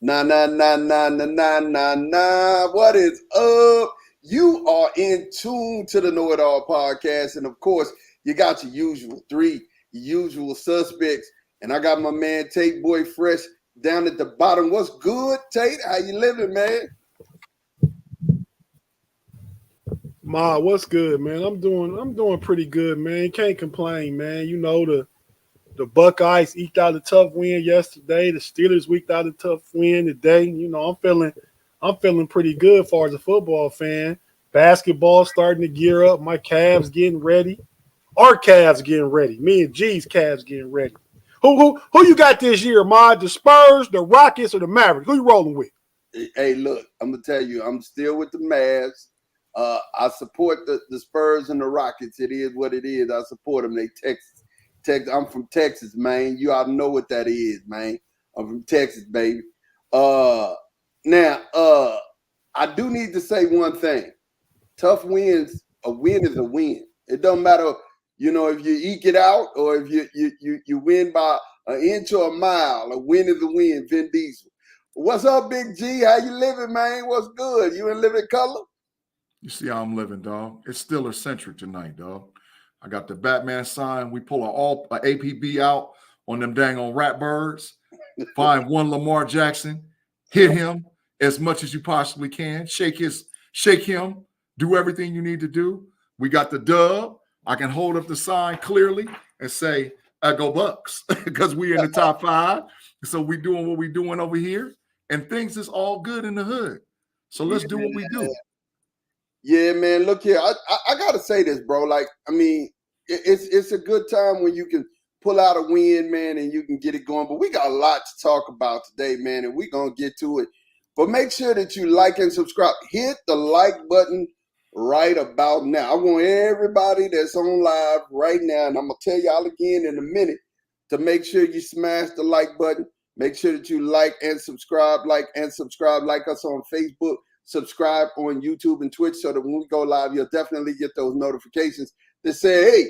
Nah. What is up? You are in tune to the KnoitAllZ podcast. And of course, you got your usual suspects. And I got my man Tate Boy Fresh down at the bottom. What's good, Tate? How you living, man? Ma, what's good, man? I'm doing pretty good, man. Can't complain, man. You know, the Buckeyes eked out a tough win yesterday. The Steelers eked out a tough win today. You know, I'm feeling pretty good as far as a football fan. Basketball starting to gear up. My Cavs getting ready. Our Cavs getting ready. Me and G's Cavs getting ready. Who you got this year, Ma? The Spurs, the Rockets, or the Mavericks? Who you rolling with? Hey, look, I'm gonna tell you, I'm still with the Mavs. I support the Spurs and the Rockets. It is what it is. I support them. They Texas. I'm from Texas, man. You all know what that is, man. I'm from Texas, baby. Now, I do need to say one thing. Tough wins, a win is a win. It don't matter, you know, if you eke it out or if you win by an inch or a mile. A win is a win, Vin Diesel. What's up, Big G? How you living, man? What's good? You in living color? You see how I'm living, dog. It's still centric tonight, dog. I got the Batman sign. We pull a APB out on them dang on rat birds. Find one Lamar Jackson, hit him as much as you possibly can. Shake him. Do everything you need to do. We got the dub. I can hold up the sign clearly and say, "I go Bucks," because we in the top 5. So we doing what we doing over here, and things is all good in the hood. So let's do what we do. Yeah, man. Look here. I gotta say this, bro. Like, I mean, it's a good time when you can pull out a win, man, and you can get it going. But we got a lot to talk about today, man, and we're gonna get to it. But make sure that you like and subscribe. Hit the like button right about now. I want everybody that's on live right now, and I'm gonna tell y'all again in a minute to make sure you smash the like button. Make sure that you like and subscribe, like us on Facebook. Subscribe on YouTube and Twitch so that when we go live, you'll definitely get those notifications that say, hey,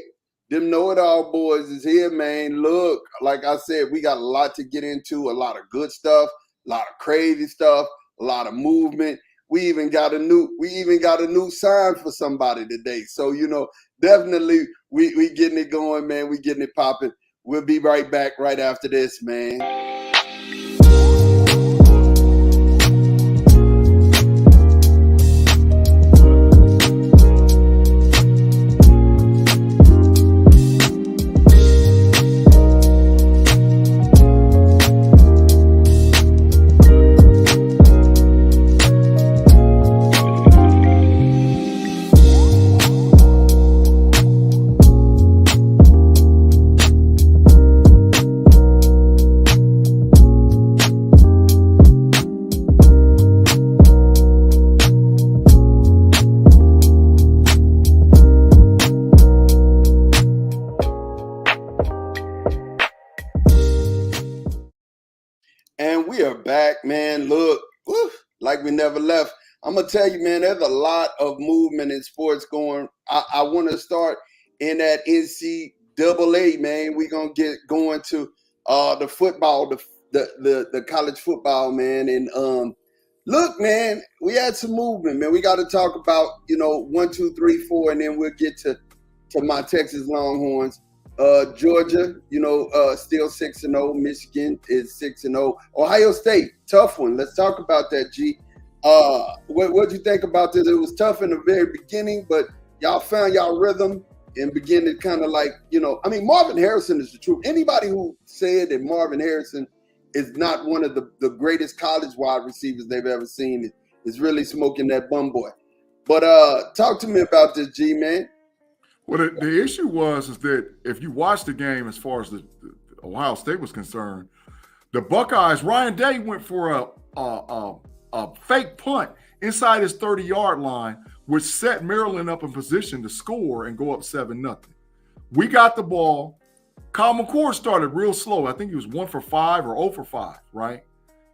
them know-it-all boys is here, man. Look, like I said, we got a lot to get into, a lot of good stuff, a lot of crazy stuff, a lot of movement. We even got a new sign for somebody today. So, you know, definitely we getting it going, man. We getting it popping. We'll be right back right after this, man. And we are back, man. Look, like we never left. I'm going to tell you, man, there's a lot of movement in sports going. I want to start in that NCAA, man. We're going to get going to the football, the college football, man. And look, man, we had some movement, man. We got to talk about, you know, 1, 2, 3, 4, and then we'll get to my Texas Longhorns. Georgia, you know, still 6-0. Michigan is 6-0. Ohio State, tough one. Let's talk about that, G. What'd you think about this? It was tough in the very beginning, but y'all found y'all rhythm and begin to kind of like, you know, I mean, Marvin Harrison is the truth. Anybody who said that Marvin Harrison is not one of the greatest college wide receivers they've ever seen is really smoking that bum boy. But talk to me about this, G, man. Well, the issue is that if you watch the game as far as the Ohio State was concerned, the Buckeyes, Ryan Day went for a fake punt inside his 30-yard line, which set Maryland up in position to score and go up 7-0. We got the ball. Kyle McCord started real slow. I think he was 1 for 5 or 0 for 5, right?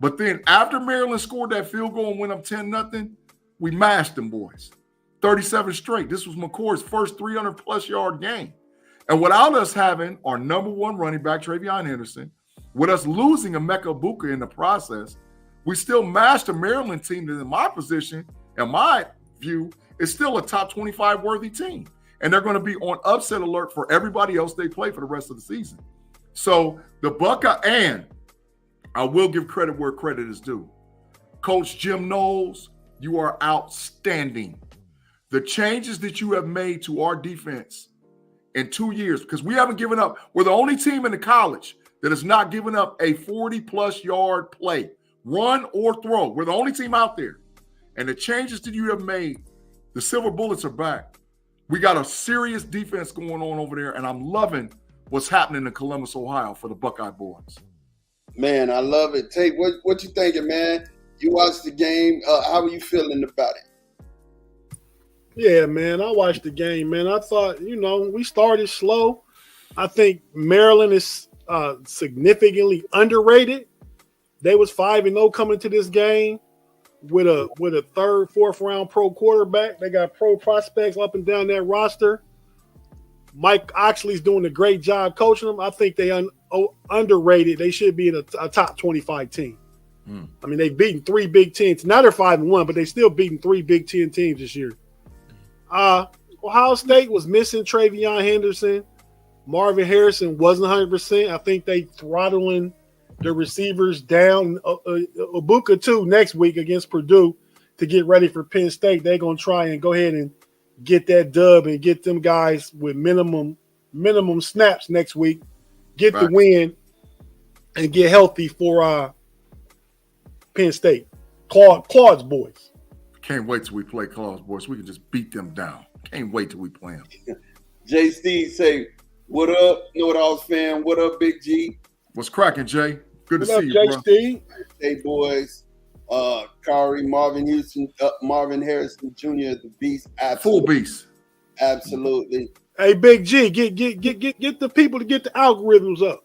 But then after Maryland scored that field goal and went up 10-0, we mashed them boys. 37 straight. This was McCord's first 300-plus yard game. And without us having our number one running back, Travion Henderson, with us losing Emeka Egbuka in the process, We still matched the Maryland team that, in my position, in my view, is still a top 25 worthy team. And they're going to be on upset alert for everybody else they play for the rest of the season. So the Buckeye, and I will give credit where credit is due. Coach Jim Knowles, you are outstanding. The changes that you have made to our defense in 2 years, because we haven't given up. We're the only team in the college that has not given up a 40-plus yard play, run or throw. We're the only team out there. And the changes that you have made, the Silver Bullets are back. We got a serious defense going on over there, and I'm loving what's happening in Columbus, Ohio for the Buckeye boys. Man, I love it. Tate, what you thinking, man? You watched the game. How are you feeling about it? Yeah, man, I watched the game, man. I thought, we started slow. I think Maryland is significantly underrated. They was 5-0 coming to this game with a third, fourth round pro quarterback. They got pro prospects up and down that roster. Mike Oxley's doing a great job coaching them. I think they underrated. They should be in a top 25 team. I mean, they've beaten 3 Big Ten. Now they're 5-1, but they still beaten 3 Big Ten teams this year. Ohio State was missing Travion Henderson. Marvin Harrison wasn't 100%. I think they throttling the receivers down. Ibuka too next week against Purdue to get ready for Penn State. They're going to try and go ahead and get that dub and get them guys with minimum snaps next week. Get the win and get healthy for Penn State. Claude's boys. Can't wait till we play Claude's boys. We can just beat them down. Can't wait till we play them. Jay Steve say, what up, KnoitAllZ fan? What up, Big G? What's cracking, Jay? Good to see you, Jay bro. Steve? Hey, boys. Kari, Marvin Harrison Jr., the beast. Absolutely. Full beast. Absolutely. Hey, Big G, get the people to get the algorithms up.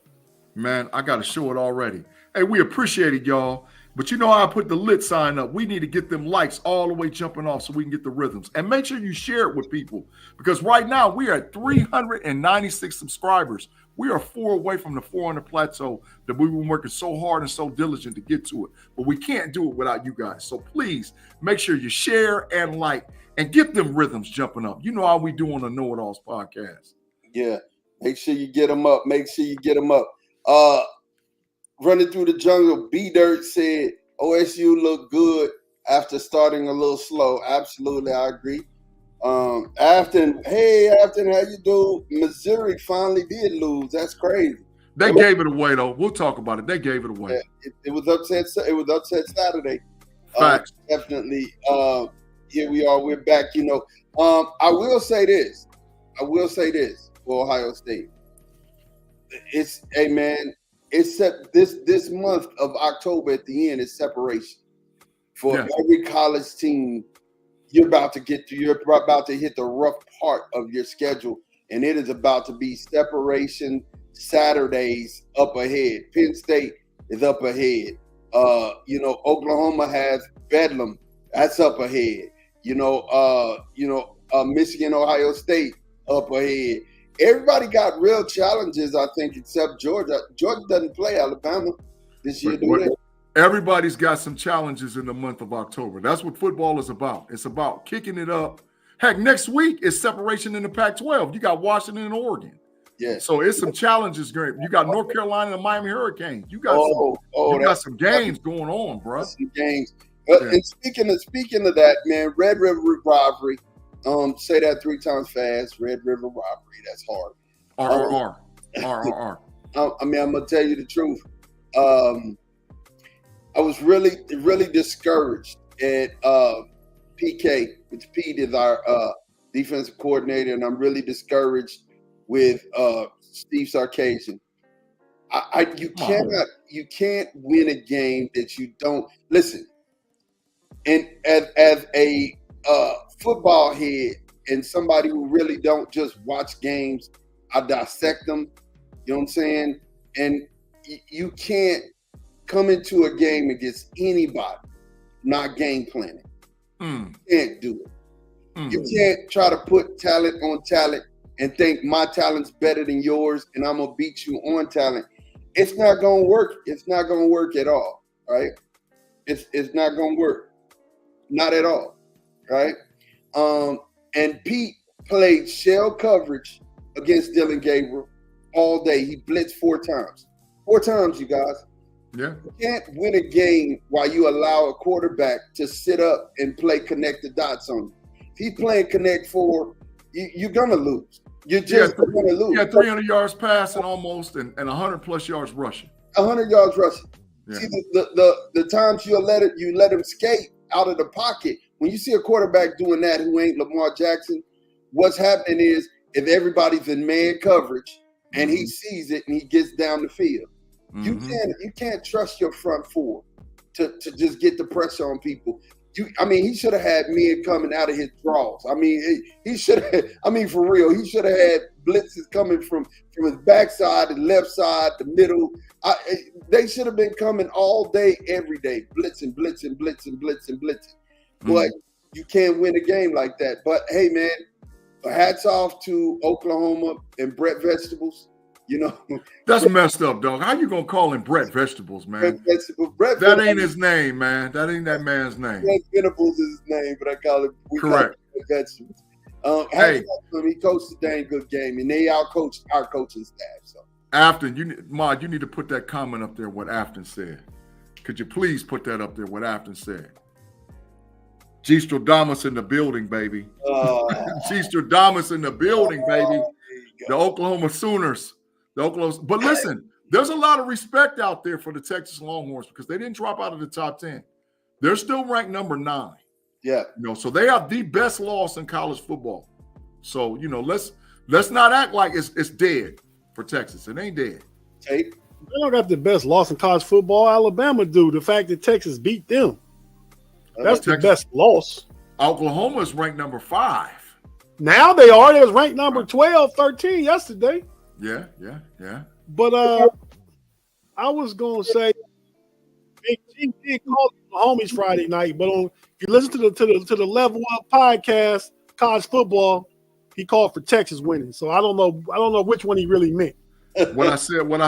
Man, I got to show it already. Hey, we appreciate it, y'all. But you know how I put the lit sign up. We need to get them likes all the way jumping off so we can get the rhythms. And make sure you share it with people. Because right now we are at 396 subscribers. We are 4 away from the 400 plateau that we've been working so hard and so diligent to get to it. But we can't do it without you guys. So please make sure you share and like and get them rhythms jumping up. You know how we do on the KnoitAllZ podcast. Yeah. Make sure you get them up. Make sure you get them up. Running through the jungle, B-Dirt said OSU looked good after starting a little slow. Absolutely, I agree. Afton, how you do? Missouri finally did lose. That's crazy. They gave it away, though. We'll talk about it. They gave it away. Yeah, it was upset. It was upset Saturday. Facts. Definitely. Here we are. We're back. I will say this for Ohio State. It's this month of October at the end is separation for every college team. You're about to hit the rough part of your schedule, and it is about to be separation Saturdays up ahead. Penn State is up ahead. Oklahoma has Bedlam. That's up ahead. Michigan, Ohio State up ahead. Everybody got real challenges, I think, except Georgia. Georgia doesn't play Alabama this year, do they? Everybody's got some challenges in the month of October. That's what football is about. It's about kicking it up. Heck, next week is separation in the Pac-12. You got Washington and Oregon. Yeah. So it's some challenges. You got North Carolina and the Miami Hurricanes. You got some games going on, bro. Some games. And speaking of that, man, Red River rivalry. Say that 3 times fast. Red River rivalry. That's hard. RRR. I'm gonna tell you the truth. I was really, really discouraged at PK, which Pete is our defensive coordinator, and I'm really discouraged with Steve Sarkisian. You can't win a game that you don't listen. And as a football head and somebody who really don't just watch games, I dissect them. You know what I'm saying? And you can't come into a game against anybody not game planning. You can't do it. You can't try to put talent on talent and think my talent's better than yours and I'm going to beat you on talent. It's not going to work. It's not going to work at all, right? It's not gonna work. Not at all. Right? And Pete played shell coverage against Dylan Gabriel all day. He blitzed 4 times. 4 times, you guys. Yeah. You can't win a game while you allow a quarterback to sit up and play connect the dots on you. If he's playing connect 4, you're gonna lose. You're just gonna lose. Yeah, 300 yards passing almost and 100 plus yards rushing. 100 yards rushing. Yeah. See, the times you let him skate out of the pocket. When you see a quarterback doing that who ain't Lamar Jackson, what's happening is if everybody's in man coverage and he sees it and he gets down the field, you can't trust your front 4 to just get the pressure on people. He should have had men coming out of his draws. He should have. For real, he should have had blitzes coming from his backside, the left side, the middle. They should have been coming all day, every day, blitzing. But you can't win a game like that. But hey, man, hats off to Oklahoma and Brett Vegetables. That's messed up, dog. How you gonna call him Brett Vegetables, man? Brett that ain't his name, man. That ain't that man's name. Brett Venables is his name, but I call it correct. Vegetables. Hey, he coached a dang good game, and they out-coached our coaching staff. So Afton, you need to put that comment up there. What Afton said. Could you please put that up there? What Afton said. G-Stradamus in the building, baby. G-Stradamus in the building, baby. The Oklahoma Sooners. But listen, there's a lot of respect out there for the Texas Longhorns because they didn't drop out of the top 10. They're still ranked number 9. Yeah. So they have the best loss in college football. So, let's not act like it's dead for Texas. It ain't dead. Hey. They don't got the best loss in college football. Alabama do. The fact that Texas beat them. That's the best loss. Oklahoma is ranked number 5. Now they are. They was ranked number 12, 13 yesterday. Yeah. But I was gonna say, Big G did call the homies Friday night. But if you listen to the Level Up podcast, college football, he called for Texas winning. So I don't know which one he really meant. What I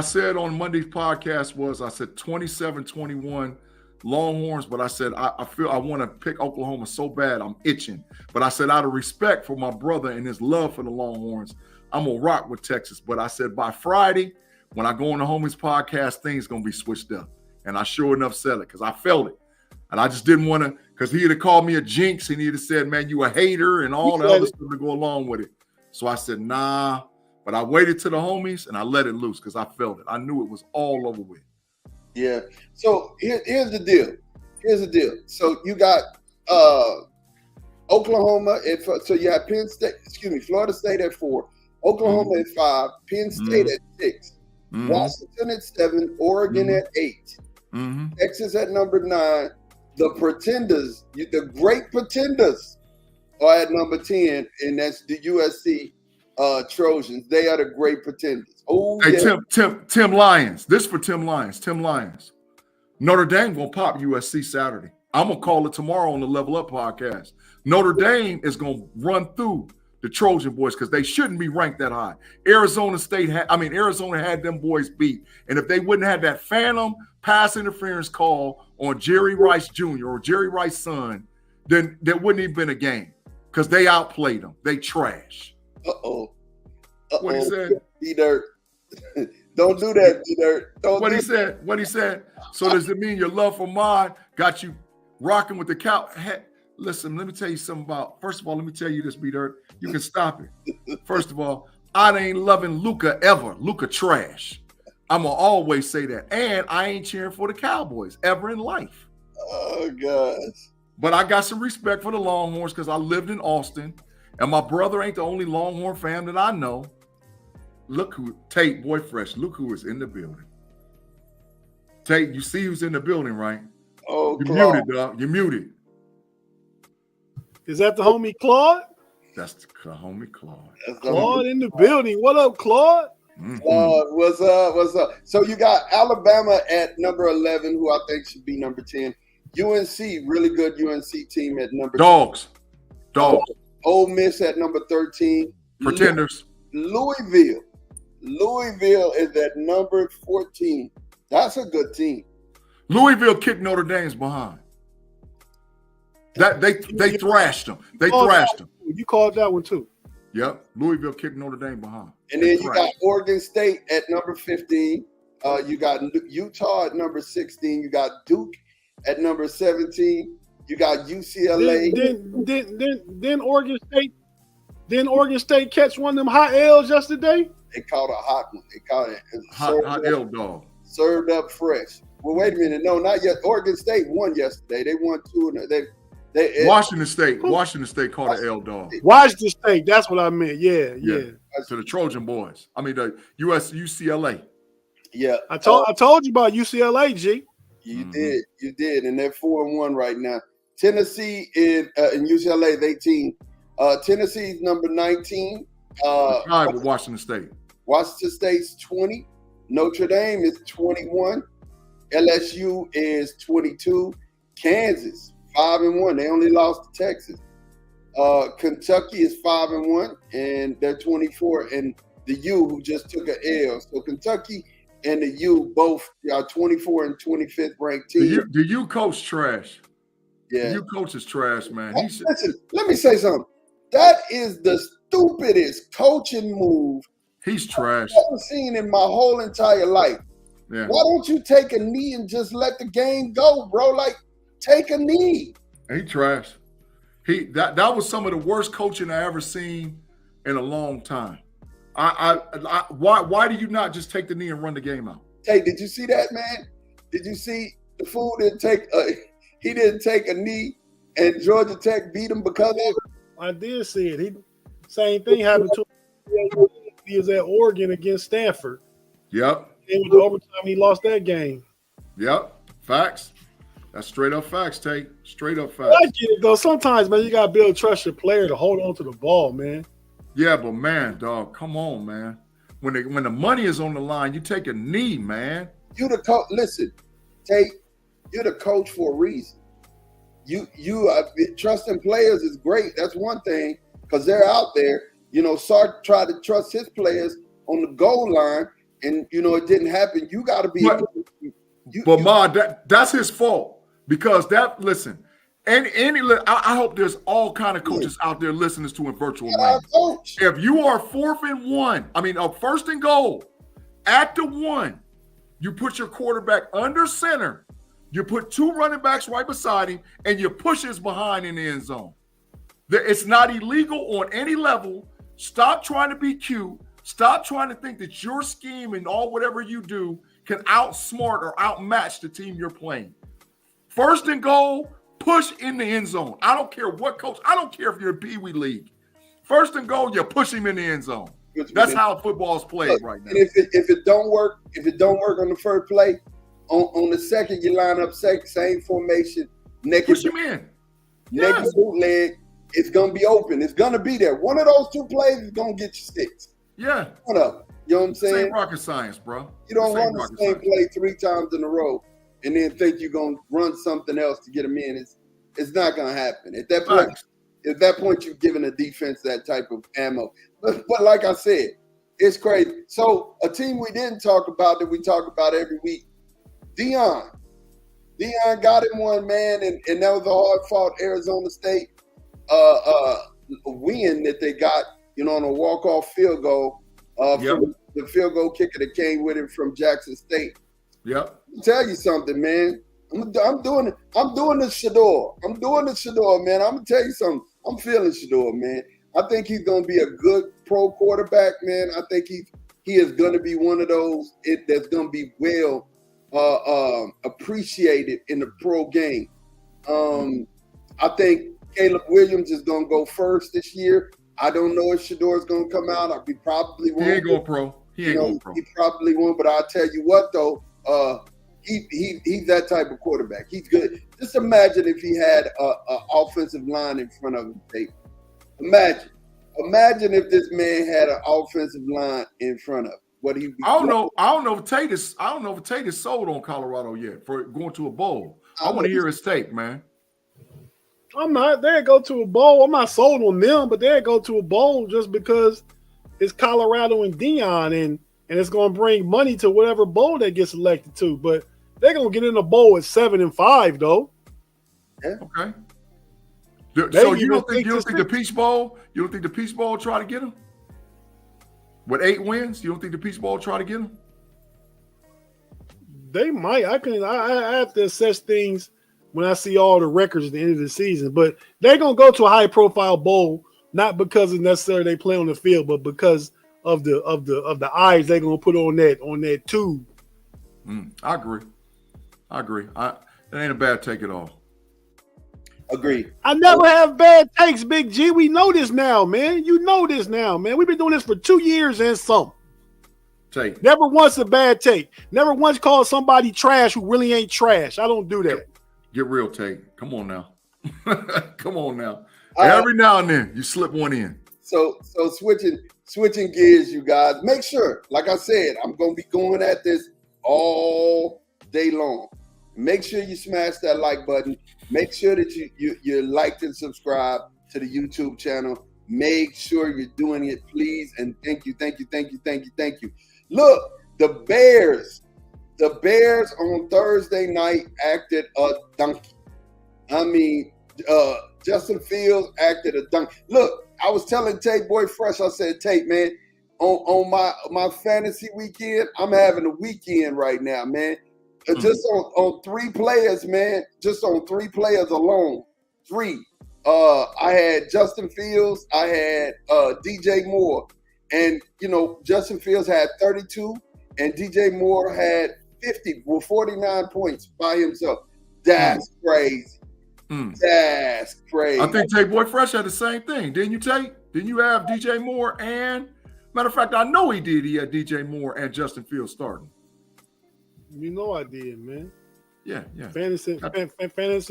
said on Monday's podcast was I said 27-21 Longhorns, but I said I feel I want to pick Oklahoma so bad I'm itching. But I said out of respect for my brother and his love for the Longhorns, I'm gonna rock with Texas. But I said by Friday, when I go on the homies podcast, things gonna be switched up. And I sure enough said it because I felt it. And I just didn't want to, because he'd have called me a jinx and he'd have said, man, you a hater and all the other stuff to go along with it. So I said, nah. But I waited to the homies and I let it loose because I felt it. I knew it was all over with. Yeah. So here's the deal. So you got Oklahoma. So you have Florida State at 4, Oklahoma at 5, Penn State at 6, Washington at 7, Oregon at 8, Texas at number 9. The pretenders, the great pretenders, are at number 10, and that's the USC Trojans. They are the great pretenders. Oh, hey, yeah. Tim Lyons. This for Tim Lyons. Tim Lyons. Notre Dame gonna pop USC Saturday. I'm gonna call it tomorrow on the Level Up podcast. Notre Dame is gonna run through the Trojan boys because they shouldn't be ranked that high. Arizona had them boys beat, and if they wouldn't have that phantom pass interference call on Jerry Rice Jr. or Jerry Rice's son, then there wouldn't have been a game because they outplayed them. They trash. What he said? D-Dirt. Don't do that, D-Dirt. What he said. So does it mean your love for Mod got you rocking with the cow? Hey, listen, let me tell you something about. First of all, let me tell you this, D-Dirt. You can stop it. First of all, I ain't loving Luka ever. Luka trash. I'm gonna always say that. And I ain't cheering for the Cowboys ever in life. Oh gosh. But I got some respect for the Longhorns because I lived in Austin, and my brother ain't the only Longhorn fan that I know. Look who, Tate, boy fresh, look who is in the building. Tate, you see who's in the building, right? Oh, you're muted, dog. You're muted. Is that the homie Claude? That's the homie Claude. Claude in the building. What up, Claude? What's up? So you got Alabama at number 11, who I think should be number 10. UNC, really good UNC team at number 10. Dogs. Ole Miss at number 13. Pretenders. Louisville is at number 14. That's a good team. Louisville kicked Notre Dame's behind. That they thrashed them. They thrashed them. You called that one too. Yep. Louisville kicked Notre Dame behind. And then you got Oregon State at number 15. You got Utah at number 16. You got Duke at number 17. You got UCLA. Then Oregon State. Then Oregon State catch one of them hot L's yesterday. They caught a hot one. They caught it hot L dog. Served up fresh. Well, wait a minute. No, not yet. Oregon State won yesterday. They won 2. Washington State caught an L dog. Washington State. That's what I meant. Yeah. To the Trojan boys. I mean the UCLA. Yeah. I told you about UCLA, G. You did, and they're 4-1 right now. Tennessee and UCLA, they team. Tennessee's number 19. Tied with Washington State. Washington State's 20. Notre Dame is 21. LSU is 22. Kansas 5-1. They only lost to Texas. Kentucky is 5-1, and they're 24. And the U, who just took an L. So Kentucky and the U both are 24 and 25th ranked team. The U coach trash. Yeah. The U coach is trash, man. Listen, let me say something. That is the stupidest coaching move he's trash I've ever seen in my whole entire life. Yeah. Why don't you take a knee and just let the game go, bro? Like, take a knee. He trash. That was some of the worst coaching I ever seen in a long time. Why do you not just take the knee and run the game out? Hey, did you see that, man? Did you see the fool didn't take a knee and Georgia Tech beat him because of it? I did see it. Same thing happened to him. He was at Oregon against Stanford. Yep. And with the overtime, he lost that game. Yep. Facts. That's straight up facts, Tate. Straight up facts. I get it, though. Sometimes, man, you got to build trust your player to hold on to the ball, man. Yeah, but, man, dog, come on, man. When the money is on the line, you take a knee, man. You the coach. Listen, Tate, you're the coach for a reason. You trusting players is great. That's one thing because they're out there. You know, Sark tried to trust his players on the goal line, and it didn't happen. You got to be. That's his fault because listen. I hope there's all kind of coaches out there listening to in virtual land. If you are 4th and 1, first and goal, at the 1, you put your quarterback under center. You put 2 running backs right beside him, and you push his behind in the end zone. It's not illegal on any level. Stop trying to be cute. Stop trying to think that your scheme and whatever you do can outsmart or outmatch the team you're playing. First and goal, push in the end zone. I don't care what coach. I don't care if you're in Pee Wee League. First and goal, you push him in the end zone. That's how football's played right now. And if it don't work on the first play, on the second you line up same formation, naked, push him in. Naked bootleg. It's gonna be open. It's gonna be there. One of those 2 plays is gonna get you 6. Yeah. One of them. You know what I'm saying? Same rocket science, bro. You don't run the same play 3 times in a row and then think you're gonna run something else to get them in. It's not gonna happen. At that point, you've given a defense that type of ammo. But like I said, it's crazy. So a team we didn't talk about that we talk about every week, Deion. Deion got him one, man, and that was a hard-fought Arizona State win that they got, on a walk-off field goal from the field goal kicker that came with him from Jackson State. Yep. I'll tell you something, man. I'm doing the Shador. I'm doing the Shador, man. I'm gonna tell you something. I'm feeling Shador, man. I think he's gonna be a good pro quarterback, man. I think he is gonna be one of those that's gonna be well appreciated in the pro game. I think Caleb Williams is gonna go first this year. I don't know if Shador's gonna come out. He probably won't. He ain't going pro. He probably won't. But I'll tell you what, though. He's that type of quarterback. He's good. Just imagine if he had a offensive line in front of him. Imagine if this man had an offensive line in front of him. What he? I don't know if Tate is sold on Colorado yet for going to a bowl. I want to hear his take, man. I'm not. They go to a bowl. I'm not sold on them, but they go to a bowl just because it's Colorado and Deion, and it's going to bring money to whatever bowl that gets elected to. But They're gonna get in the bowl at 7-5 though. Okay. They So you even don't think think the Peach Bowl? You don't think the Peach Bowl try to get them with 8 wins? You don't think the Peach Bowl try to get them? They might. I have to assess things when I see all the records at the end of the season. But they're gonna go to a high profile bowl, not because of necessarily they play on the field, but because of the eyes they're gonna put on that tube. I agree. It ain't a bad take at all. Agreed. I never have bad takes, Big G. We know this now, man. You know this now, man. We've been doing this for 2 years and some. Take. Never once a bad take. Never once called somebody trash who really ain't trash. I don't do that. Get real, Tate. Come on now. Come on now. Every now and then you slip one in. So switching gears, you guys. Make sure, like I said, I'm gonna be going at this all day long. Make sure you smash that like button. Make sure that you liked and subscribe to the YouTube channel. Make sure you're doing it, please. And thank you. Look, the Bears on Thursday night acted a donkey. I mean, Justin Fields acted a donkey. Look, I was telling Tate Boy Fresh, I said, Tate, man, on my fantasy weekend, I'm having a weekend right now, man. Just on 3 players, man. Just on 3 players alone. 3. I had Justin Fields. I had DJ Moore. And, Justin Fields had 32, and DJ Moore had 49 points by himself. That's crazy. That's crazy. I think Tate Boy Fresh had the same thing. Didn't you, Tate? Didn't you have DJ Moore and, matter of fact, I know he did. He had DJ Moore and Justin Fields starting. You know I did, man. Yeah. Fantasy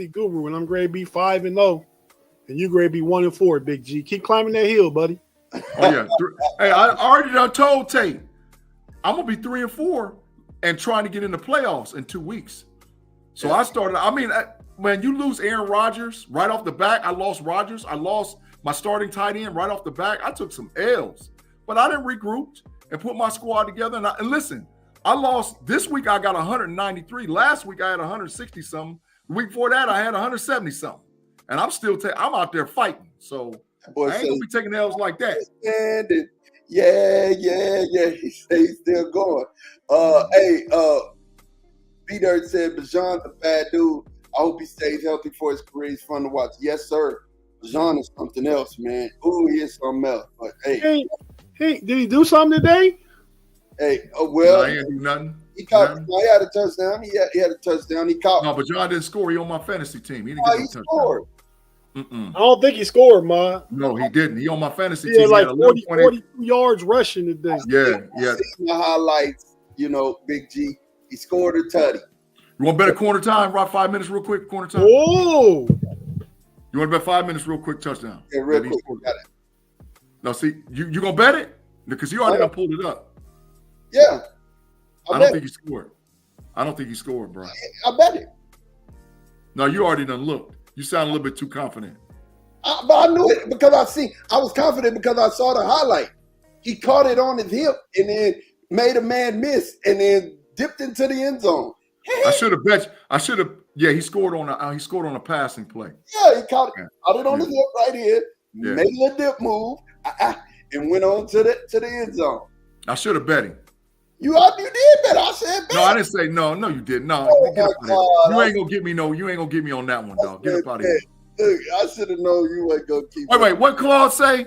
guru, and I'm grade B 5-0, and you grade B 1-4. Big G, keep climbing that hill, buddy. Oh yeah. Hey, I already done told Tate I'm gonna be 3-4 and trying to get in the playoffs in 2 weeks. So I started. I mean, when you lose Aaron Rodgers right off the bat, I lost Rodgers. I lost my starting tight end right off the back. I took some L's, but I didn't regroup and put my squad together. And listen. I lost this week. I got 193. Last week I had 160 something. The week before that I had 170 something. And I'm still I'm out there fighting. So I ain't gonna be taking L's like that. Yeah. He's still going. B-Dirt said Bajan's a bad dude. I hope he stays healthy for his career. He's fun to watch. Yes, sir. Bajan is something else, man. Ooh, he is something else. But hey, did he do something today? Hey, No, he didn't do nothing. He caught. No, he had a touchdown. He had a touchdown. He caught. No, but John didn't score. He on my fantasy team. He didn't get no touchdown. Scored. I don't think he scored, Ma. No, he didn't. He on my fantasy team. He had like 42 yards rushing today. Yeah. The highlights, Big G. He scored a tutty. You want to bet a corner time? Right, 5 minutes real quick. Corner time. Whoa. You want to bet 5 minutes real quick touchdown? Yeah, real quick. Got it. No, see, you gonna bet it? Because you already done pulled it up. Yeah. I don't think he scored. I don't think he scored, bro. I bet it. No, you already done looked. You sound a little bit too confident. But I knew it because I was confident because I saw the highlight. He caught it on his hip and then made a man miss and then dipped into the end zone. I should have bet. Yeah, he scored on a passing play. Yeah, he caught it on his hip right here. Yeah. Made a little dip move and went on to the end zone. I should have bet him. You did bet. I said bet. No, I didn't say no. No, you didn't. No, you ain't gonna get me. No, you ain't gonna get me on that one, dog. Get up out of here. Look, I should have known you weren't gonna keep. Wait. What Claude say?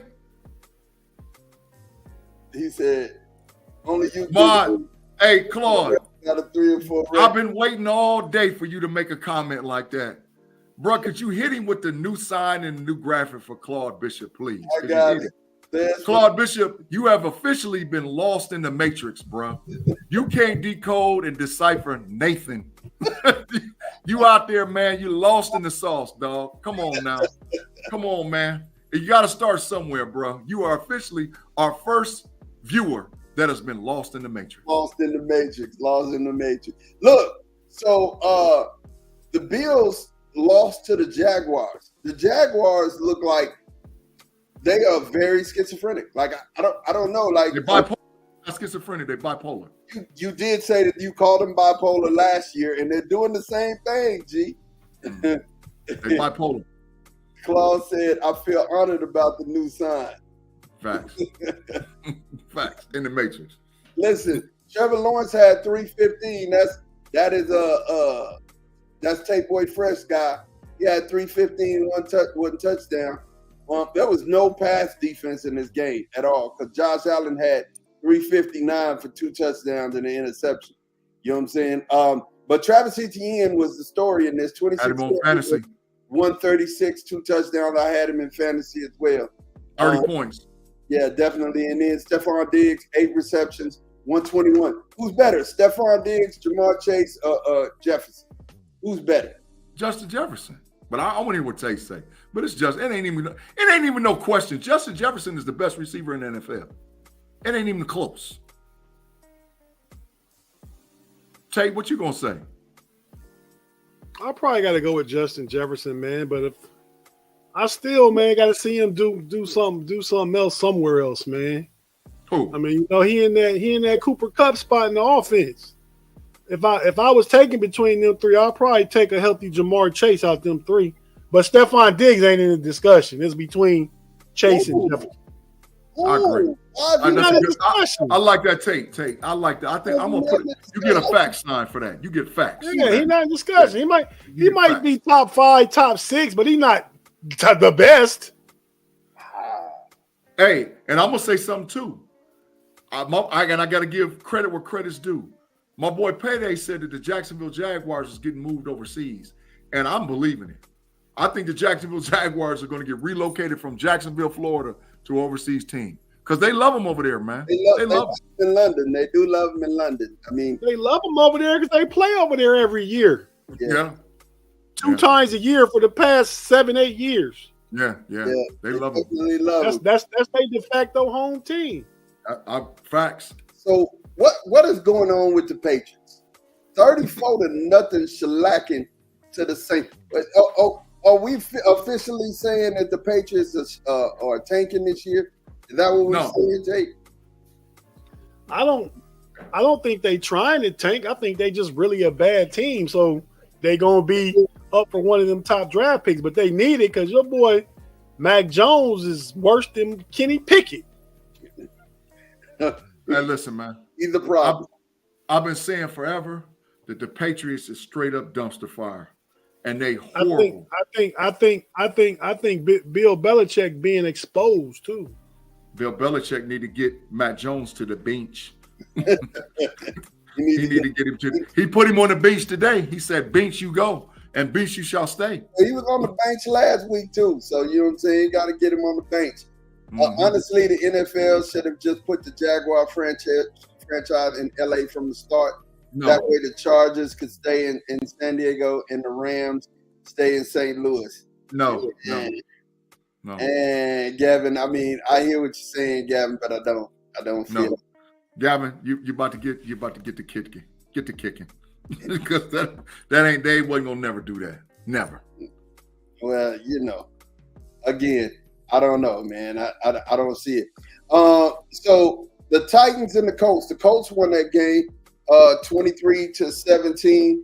He said, "Only you." Hey, Claude. Got a 3 or 4. I've been waiting all day for you to make a comment like that, bro. Could you hit him with the new sign and the new graphic for Claude Bishop, please? I got it. Claude Bishop, you have officially been lost in the matrix, bro. You can't decode and decipher Nathan. You out there, man. You lost in the sauce, dog. Come on now. Come on, man. You got to start somewhere, bro. You are officially our first viewer that has been lost in the matrix. Lost in the matrix. Look, so the Bills lost to the Jaguars. The Jaguars look like they are very schizophrenic. Like I don't know. Like schizophrenic. They're bipolar. You did say that you called them bipolar last year, and they're doing the same thing, G. They're bipolar. Claude said, I feel honored about the new sign. Facts. Facts. In the Matrix. Listen, Trevor Lawrence had 315. That's Tate Boy Fresh guy. He had 315, one touchdown. There was no pass defense in this game at all because Josh Allen had 359 for 2 touchdowns and an interception. You know what I'm saying? But Travis Etienne was the story in this. 26 had him on fantasy. 136, 2 touchdowns. I had him in fantasy as well. 30 points. Yeah, definitely. And then Stephon Diggs, 8 receptions, 121. Who's better, Stephon Diggs, Jamar Chase, Jefferson? Who's better? Justin Jefferson. But I want to hear what Tate say. But it ain't even no question. Justin Jefferson is the best receiver in the NFL. It ain't even close. Tate, what you gonna say? I probably got to go with Justin Jefferson, man. But if I still, man, got to see him do something else somewhere else, man. Who? I mean, he in that Cooper Kupp spot in the offense. If I was taking between them three, I'd probably take a healthy Jamar Chase out them three. But Stephon Diggs ain't in the discussion. It's between Chase and Jefferson. I agree. I like that Tate. I like that. I think I'm gonna put it. You get a fact sign for that. You get facts. Yeah, he's not in discussion. He might be top 5, top 6, but he's not the best. Hey, and I'm gonna say something too. I got to give credit where credit's due. My boy Payday said that the Jacksonville Jaguars is getting moved overseas, and I'm believing it. I think the Jacksonville Jaguars are going to get relocated from Jacksonville, Florida, to an overseas team because they love them over there, man. They love them in London. They do love them in London. I mean, they love them over there because they play over there every year. Yeah. 2 times a year for the past 7-8 years. Yeah. They love them. That's their de facto home team. Facts. So what is going on with the Patriots? 34-0 shellacking to the Saints. Are we officially saying that the Patriots are tanking this year? Is that what we're saying, Jake? I don't think they trying to tank. I think they just really a bad team. So they gonna be up for one of them top draft picks, but they need it because your boy Mac Jones is worse than Kenny Pickett. Hey, listen, man. He's the problem. I've been saying forever that the Patriots is straight up dumpster fire, and they horrible. I think Bill Belichick being exposed too. Bill Belichick need to get Matt Jones to the bench. He need to get him to. He put him on the bench today. He said, "Bench you go, and bench you shall stay." He was on the bench last week too, so you know what I'm saying. You got to get him on the bench. Honestly, the NFL should have just put the Jaguar franchise in LA from the start. No. That way the Chargers could stay in San Diego and the Rams stay in St. Louis. No. And Gavin, I mean, I hear what you're saying, Gavin, but I don't feel it. Gavin, you about to get the kicking. Get the kicking. Because they wasn't gonna never do that. Never. Well, again, I don't know, man. I don't see it. So the Titans and the Colts won that game 23-17.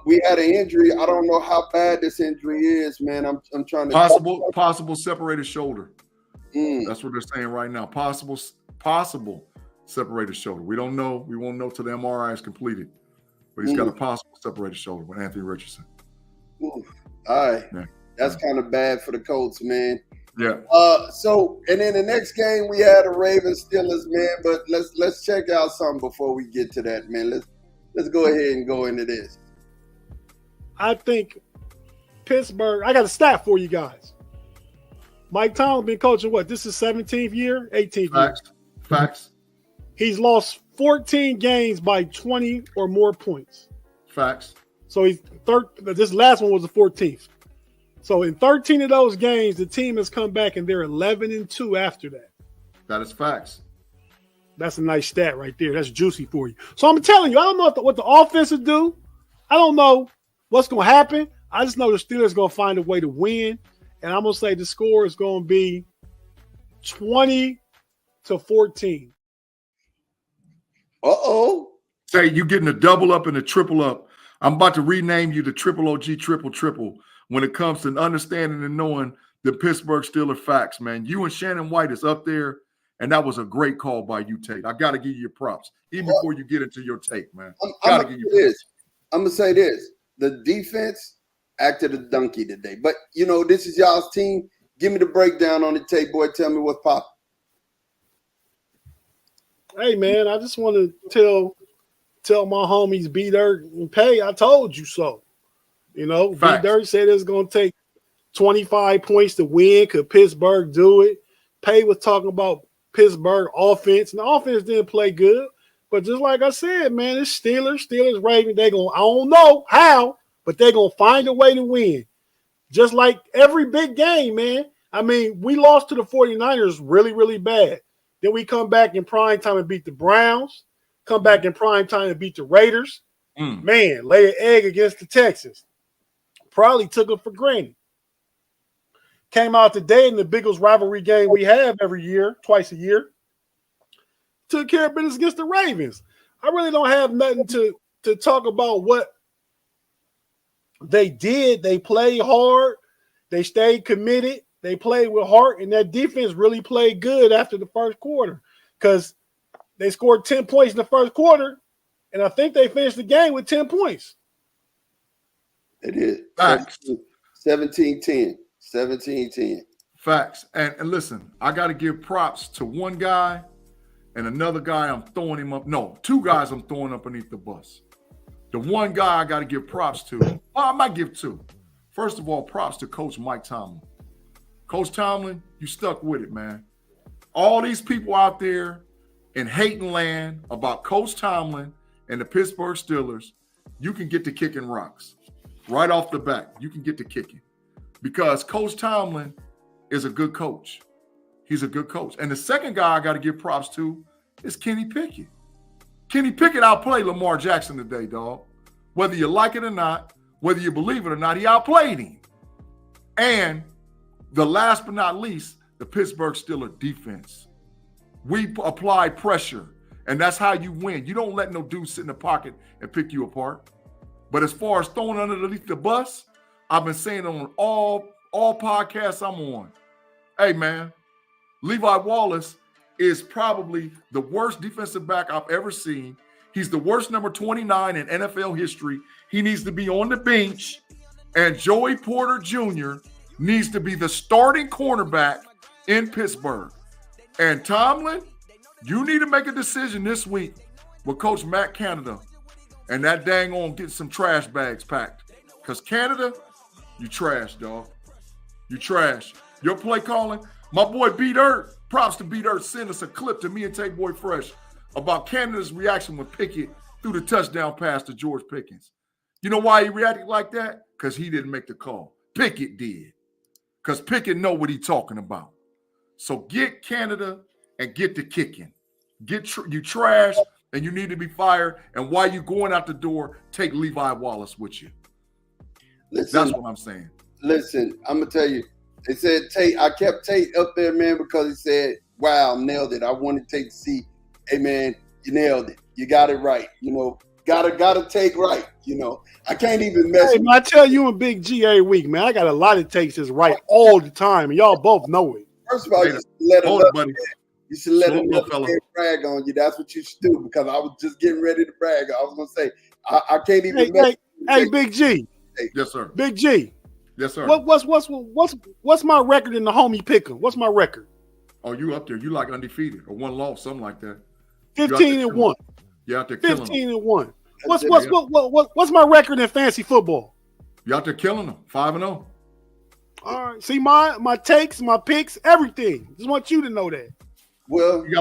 We had an injury. I don't know how bad this injury is, man. I'm trying to possible separated shoulder. That's what they're saying right now. Possible separated shoulder. We don't know. We won't know till the MRI is completed. But he's got a possible separated shoulder with Anthony Richardson. All right. Yeah. That's kind of bad for the Colts, man. Yeah. So and then the next game we had a Ravens Steelers, man. But let's check out something before we get to that, man. Let's go ahead and go into this. I think Pittsburgh. I got a stat for you guys. Mike Tomlin been coaching this is 17th year, 18th year. Facts. He's lost 14 games by 20 or more points. Facts. So this last one was the 14th. So in 13 of those games, the team has come back and they're 11-2 after that. That is facts. That's a nice stat right there. That's juicy for you. So I'm telling you, I don't know what the offense will do. I don't know what's going to happen. I just know the Steelers going to find a way to win. And I'm going to say the score is going to be 20-14. Uh-oh. Say you getting a double up and a triple up. I'm about to rename you the Triple OG Triple Triple when it comes to understanding and knowing the Pittsburgh Steelers facts, man. You and Shannon White is up there, and that was a great call by you, Tate. I got to give you your props, even before you get into your take, man. I'm going to say this. The defense acted a donkey today. But, this is y'all's team. Give me the breakdown on it, Tate, boy. Tell me what's popping. Hey, man, I just want to tell my homies B-Dirt and Pay, I told you so. B-Dirt said it's going to take 25 points to win. Could Pittsburgh do it? Pay was talking about Pittsburgh offense, and the offense didn't play good. But just like I said, man, it's Steelers, Ravens. I don't know how, but they're going to find a way to win. Just like every big game, man. I mean, we lost to the 49ers really, really bad. Then we come back in prime time and beat the Browns. Come back in prime time and beat the Raiders. Man, lay an egg against the Texans. Probably took it for granted. Came out today in the biggest rivalry game we have every year, twice a year. Took care of business against the Ravens. I really don't have nothing to talk about what they did. They played hard. They stayed committed. They played with heart, and that defense really played good after the first quarter because they scored 10 points in the first quarter, and I think they finished the game with 10 points. They did. Facts. 17-10. 17-10. Facts. And listen, I got to give props to one guy and another guy I'm throwing him up. No, two guys I'm throwing up underneath the bus. The one guy I got to give props to, well, I might give two. First of all, props to Coach Mike Tomlin. Coach Tomlin, you stuck with it, man. All these people out there in hating land about Coach Tomlin and the Pittsburgh Steelers, you can get to kicking rocks. Right off the bat, you can get to kicking. Because Coach Tomlin is a good coach. He's a good coach. And the second guy I got to give props to is Kenny Pickett. Kenny Pickett outplayed Lamar Jackson today, dog. Whether you like it or not, whether you believe it or not, he outplayed him. And the last but not least, the Pittsburgh Steelers defense. We apply pressure, and that's how you win. You don't let no dude sit in the pocket and pick you apart. But as far as throwing underneath the bus, I've been saying on all podcasts I'm on, hey, man, Levi Wallace is probably the worst defensive back I've ever seen. He's the worst number 29 in NFL history. He needs to be on the bench, and Joey Porter Jr. needs to be the starting cornerback in Pittsburgh. And Tomlin, you need to make a decision this week with Coach Matt Canada and that dang on get some trash bags packed. Because Canada, you trash, dog. You trash. Your play calling, my boy B-Dirt, props to B-Dirt, send us a clip to me and Take Boy Fresh about Canada's reaction when Pickett threw the touchdown pass to George Pickens. You know why he reacted like that? Because he didn't make the call. Pickett did. Because Pickett know what he's talking about. So get Canada and get the kicking. You trash and you need to be fired. And while you going out the door, take Levi Wallace with you. Listen, that's what I'm saying. Listen, I'm going to tell you. They said Tate, I kept Tate up there, man, because he said, wow, nailed it. I wanted Tate to see, hey, man, you nailed it. You got it right. Gotta take right. I can't even mess with I tell you and Big G every week, man, I got a lot of takes that's right all the time, and y'all both know it. First of all, you should let another man brag on you. That's what you should do, because I was just getting ready to brag. I was going to say, I can't even Hey, Big G. Yes, sir. Big G. Yes, sir. What's my record in the homie pick'em? What's my record? Oh, you up there. You like undefeated or one loss, something like that. 15-1. You out there killing 15-1. What's my record in fantasy football? You out there killing them. 5-0. All right. See my takes, my picks, everything. Just want you to know that. Well, you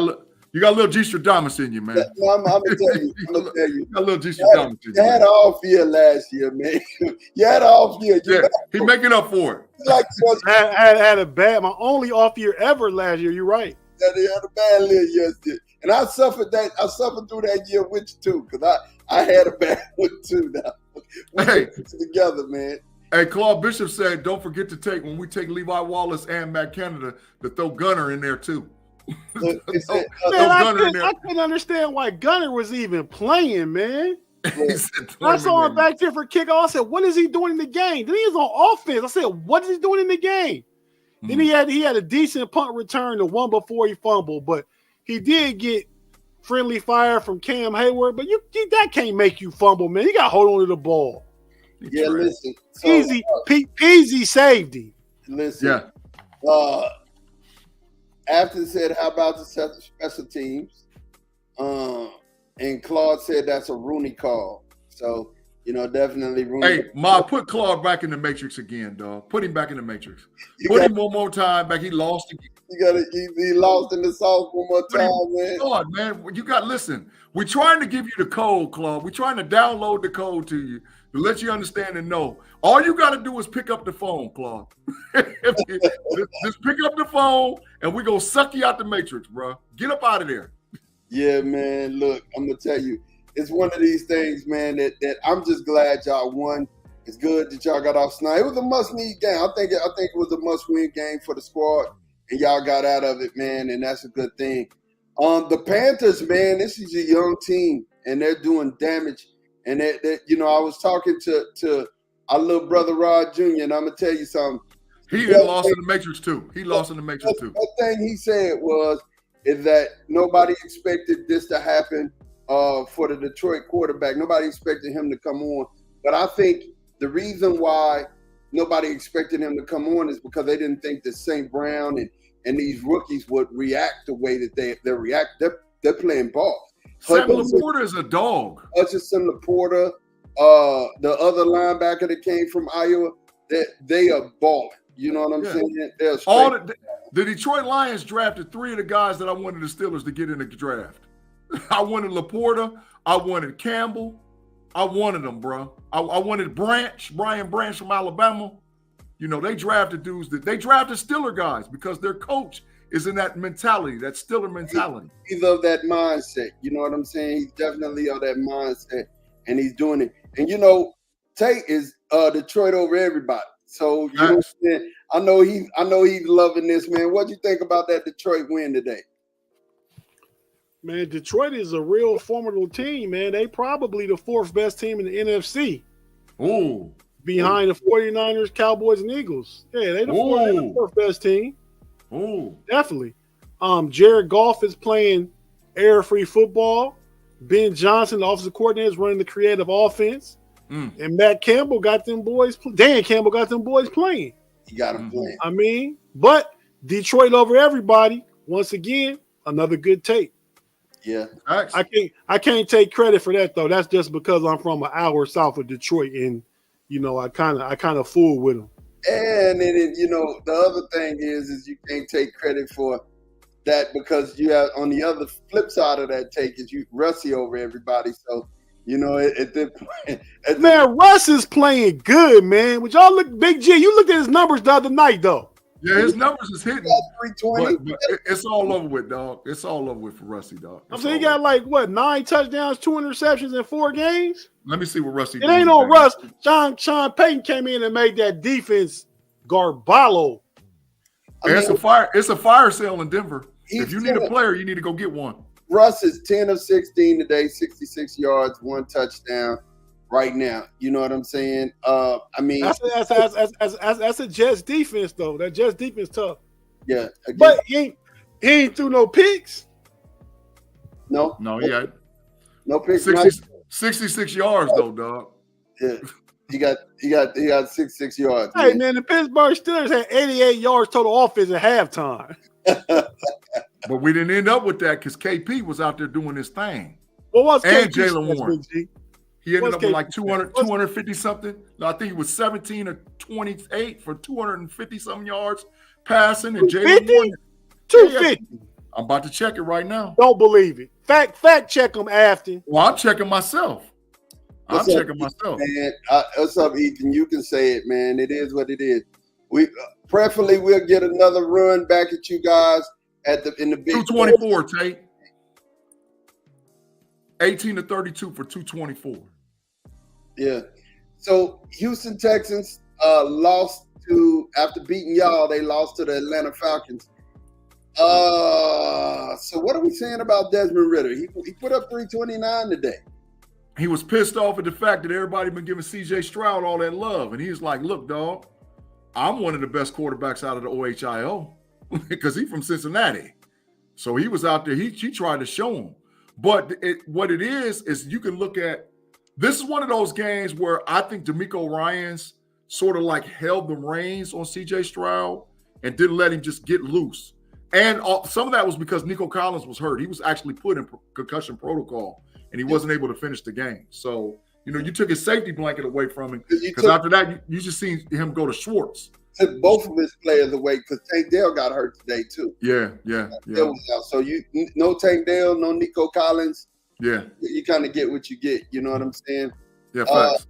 got a little G-Stradamus in you, man. I'm gonna tell you. You got a little G-Stradamus in you. You had an off year last year, man. You had an off year. Yeah, he making up for it. I had a bad, my only off year ever last year. You're right. He had a bad year yesterday. And I suffered through that year with you too, because I had a bad one too now. We together, man. Hey, Claude Bishop said, don't forget to when we take Levi Wallace and Matt Canada, to throw Gunner in there too. Look, it said, Man, I Gunner in there. couldn't understand why Gunner was even playing, man. He said, I saw him back there for kickoff. I said, "What is he doing in the game?" Then he was on offense. I said, "What is he doing in the game?" Then he had a decent punt return, the one before he fumbled, but he did get friendly fire from Cam Hayward. But that can't make you fumble, man. You got to hold on to the ball. yeah, listen. So, Easy, Peasy saved him. Listen. Afton said, "How about the special teams?" And Claude said that's a Rooney call. So, definitely Rooney. Hey, Ma, put Claude back in the Matrix again, dog. Put him back in the Matrix. Put him one more time back. He lost again. He lost in the sauce one more time, man. Claude, man, listen. We're trying to give you the code, Claude. We're trying to download the code to you to let you understand and know. All you got to do is pick up the phone, Claude. Just pick up the phone, and we're going to suck you out the Matrix, bro. Get up out of there. Yeah, man. Look, I'm going to tell you. It's one of these things, man, that I'm just glad y'all won. It's good that y'all got off tonight. It was a must-need game. I think it was a must-win game for the squad, and y'all got out of it, man, and that's a good thing. The Panthers, man, this is a young team, and they're doing damage. And I was talking to our little brother Rod Jr., and I'm gonna tell you something. He lost in the Matrix too. That thing he said is that nobody expected this to happen for the Detroit quarterback. Nobody expected him to come on. But I think the reason why nobody expected him to come on is because they didn't think that St. Brown and these rookies would react the way that they react. They're playing ball. Sam Laporta is a dog. Hutchinson, Laporta, the other linebacker that came from Iowa, they are balling. You know what I'm saying? They're the Detroit Lions drafted 3 of the guys that I wanted the Steelers to get in the draft. I wanted Laporta. I wanted Campbell. I wanted them, bro. I wanted Brian Branch from Alabama. They drafted dudes they drafted Steeler guys because their coach is in that mentality, that Steeler mentality. He's of that mindset. You know what I'm saying? He's definitely of that mindset, and he's doing it. And Tate is Detroit over everybody. So you know what I'm saying? I know he's loving this, man. What do you think about that Detroit win today? Man, Detroit is a real formidable team, man. They probably the 4th best team in the NFC. Ooh. Behind the 49ers, Cowboys, and Eagles. Yeah, they're the 4th best team. Ooh. Definitely. Jared Goff is playing air-free football. Ben Johnson, the offensive coordinator, is running the creative offense. And Matt Campbell got them boys. Dan Campbell got them boys playing. He got them playing. But Detroit over everybody. Once again, another good take. Yeah, I can't take credit for that though. That's just because I'm from an hour south of Detroit, and I kind of fool with them. And then the other thing is you can't take credit for that because you have on the other flip side of that take is you Russie over everybody. So at this point, man, Russ is playing good, man. Would y'all look, Big G? You looked at his numbers the other night though. Yeah, his numbers is hitting. 320. But it's all over with, dog. It's all over with for Russie, dog. I'm saying he got 9 touchdowns, 2 interceptions in 4 games. Let me see what Russie It ain't no Russ. Sean Payton came in and made that defense garbalo. It's a fire sale in Denver. If you need a player, you need to go get one. Russ is 10 of 16 today, 66 yards, 1 touchdown. Right now, you know what I'm saying? That's a Jets defense though. That Jets defense tough. Yeah, but he ain't threw no picks. No, he had no picks. 66 yards though, dog. Yeah, he got 66 yards. Hey man, the Pittsburgh Steelers had 88 yards total offense at halftime. But we didn't end up with that because KP was out there doing his thing. What was and KP Jalen Warren? He ended up with like 250 something. No, I think he was 17 or 28 for 250 something yards passing. And Jalen Warren 250. I'm about to check it right now. Don't believe it. Fact check them, Afton. Well, I'm checking myself. Man, what's up, Ethan? You can say it, man. It is what it is. Preferably we'll get another run back at you guys in the big 224, Tate. 18 to 32 for 224. Yeah. So Houston Texans lost after beating y'all, they lost to the Atlanta Falcons. So what are we saying about Desmond Ritter? He put up 329 today. He was pissed off at the fact that everybody been giving C.J. Stroud all that love, and he's like, "Look, dog, I'm one of the best quarterbacks out of the OHIO because he's from Cincinnati." So he was out there. He tried to show him. But what it is you can look at. This is one of those games where I think DeMeco Ryans sort of like held the reins on C.J. Stroud and didn't let him just get loose. And some of that was because Nico Collins was hurt. He was actually put in concussion protocol, and he wasn't able to finish the game. So, you took his safety blanket away from him because after that, you just seen him go to Schwartz. Took both of his players away because Tank Dell got hurt today too. Yeah. Was out. So no Tank Dell, no Nico Collins. Yeah. You kind of get what you get. You know what I'm saying? Yeah, facts.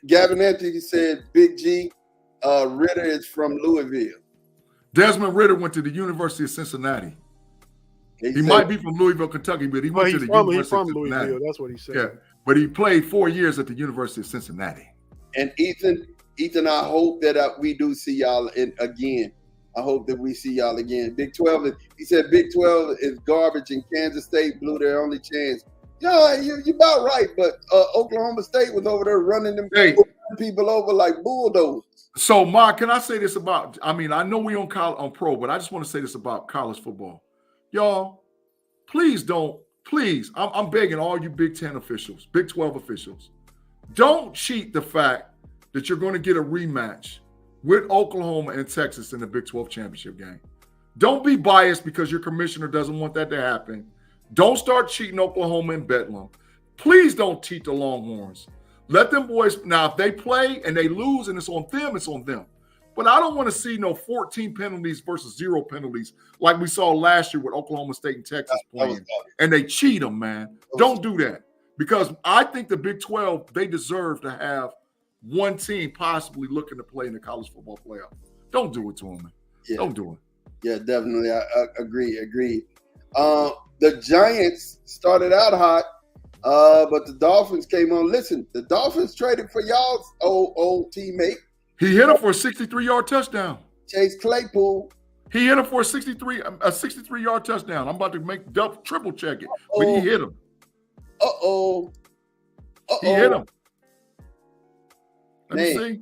Gavin Anthony said Big G, Ritter is from Louisville. Desmond Ritter went to the University of Cincinnati. He might be from Louisville, Kentucky, but he went to the University of Cincinnati. Louisville. That's what he said. Yeah, but he played 4 years at the University of Cincinnati. And Ethan, I hope that we do see y'all again. I hope that we see y'all again. Big 12, he said Big 12 is garbage and Kansas State blew their only chance. Yeah, you're about right, but Oklahoma State was over there running them people over like bulldozers. So, Ma, can I say this about? I know we on pro, but I just want to say this about college football, y'all. Please don't. Please, I'm begging all you Big 10 officials, Big 12 officials, don't cheat the fact that you're going to get a rematch with Oklahoma and Texas in the Big 12 championship game. Don't be biased because your commissioner doesn't want that to happen. Don't start cheating Oklahoma and Bedlam. Please don't cheat the Longhorns. Let them boys, now if they play and they lose and it's on them, it's on them. But I don't want to see no 14 penalties versus 0 penalties like we saw last year with Oklahoma State and Texas playing. And they cheat them, man. Don't do that. Because I think the Big 12, they deserve to have one team possibly looking to play in the college football playoff. Don't do it to them, man. Yeah. Don't do it. Yeah, definitely. I agree. The Giants started out hot. But the Dolphins came on. Listen, the Dolphins traded for y'all's old teammate. He hit him for a 63-yard touchdown. Chase Claypool. He hit him for a 63-yard touchdown. I'm about to triple check it, but he hit him. He hit him. Let me see.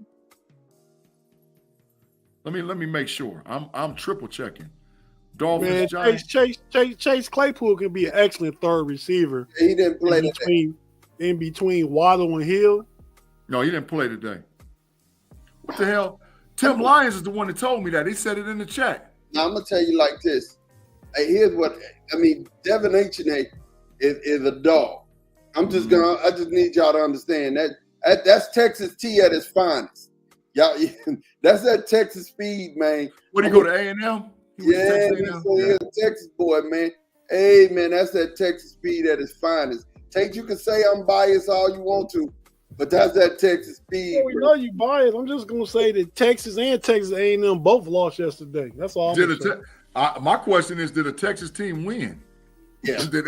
Let me make sure. I'm triple checking. Dolphins, man, Chase Claypool can be an excellent third receiver. He didn't play in between Waddle and Hill. No, he didn't play today. What the hell? Tim Lyons is the one that told me that. He said it in the chat. Now I'm gonna tell you like this. Hey, here's what Devin H&A is a dog. I just need y'all to understand that's Texas T at its finest. Y'all, that's that Texas speed, man. What do you go to A&M? Yeah, he's a Texas boy, man. Hey, man, that's that Texas speed at its finest. Tate, you can say I'm biased all you want to, but that's that Texas speed. Yeah, we know you biased. I'm just gonna say that Texas and Texas A&M both lost yesterday. That's all. My question is: did a Texas team win? Yeah. Did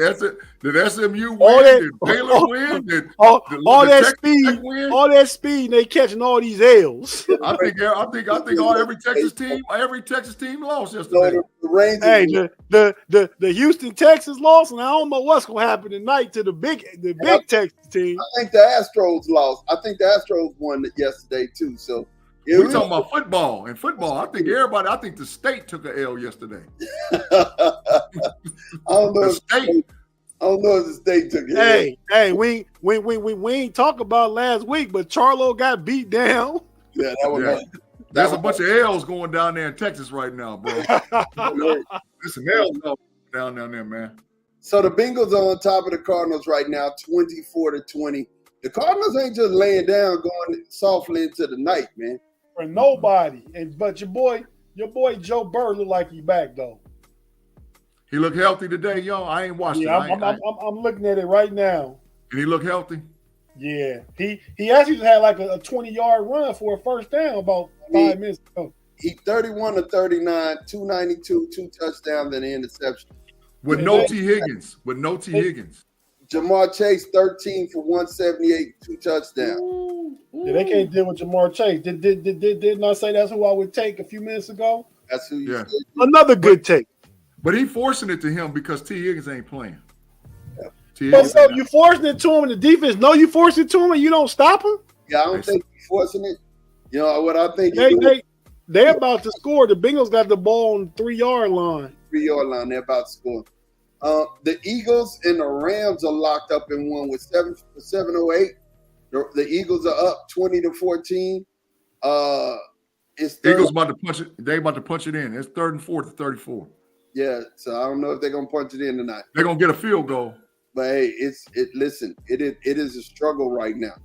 SMU win? Did Baylor win? Did all that speed win? All that speed, and they catching all these L's. I think every Texas team lost yesterday. The Houston Texans lost, and I don't know what's gonna happen tonight to the big Texas team. I think the Astros lost. I think the Astros won yesterday too. So we're talking about football. And football, I think the state took an L yesterday. I don't know if the state took it. Hey, we ain't talk about last week, but Charlo got beat down. Yeah, there's a bunch of L's going down there in Texas right now, bro. There's some L's down there, man. So the Bengals are on top of the Cardinals right now, 24-20. The Cardinals ain't just laying down, going softly into the night, man. For nobody. But your boy Joe Burrow look like he back though. He look healthy today, y'all. I ain't watched it. I'm looking at it right now. And he look healthy? Yeah. He actually had like a 20-yard run for a first down about 5 minutes ago. He 31-39, 292, 2 touchdowns and an interception. With no T. Higgins. Jamar Chase, 13 for 178, 2 touchdowns. Yeah, they can't deal with Jamar Chase. Didn't I say that's who I would take a few minutes ago? That's who you said. Another good take. But he forcing it to him because T. Higgins ain't playing. But so you forcing it to him, and the defense know you force it to him, and you don't stop him. Yeah, I don't think he's forcing it. You know what I think? They're about to score. The Bengals got the ball on the 3-yard line. 3-yard line. They're about to score. The Eagles and the Rams are locked up in one with 7:08. The Eagles are up 20-14. Eagles about to punch it. They about to punch it in. It's 3rd and 4 to 34. Yeah, so I don't know if they're gonna punch it in tonight. They're gonna get a field goal. But hey, listen, it is a struggle right now.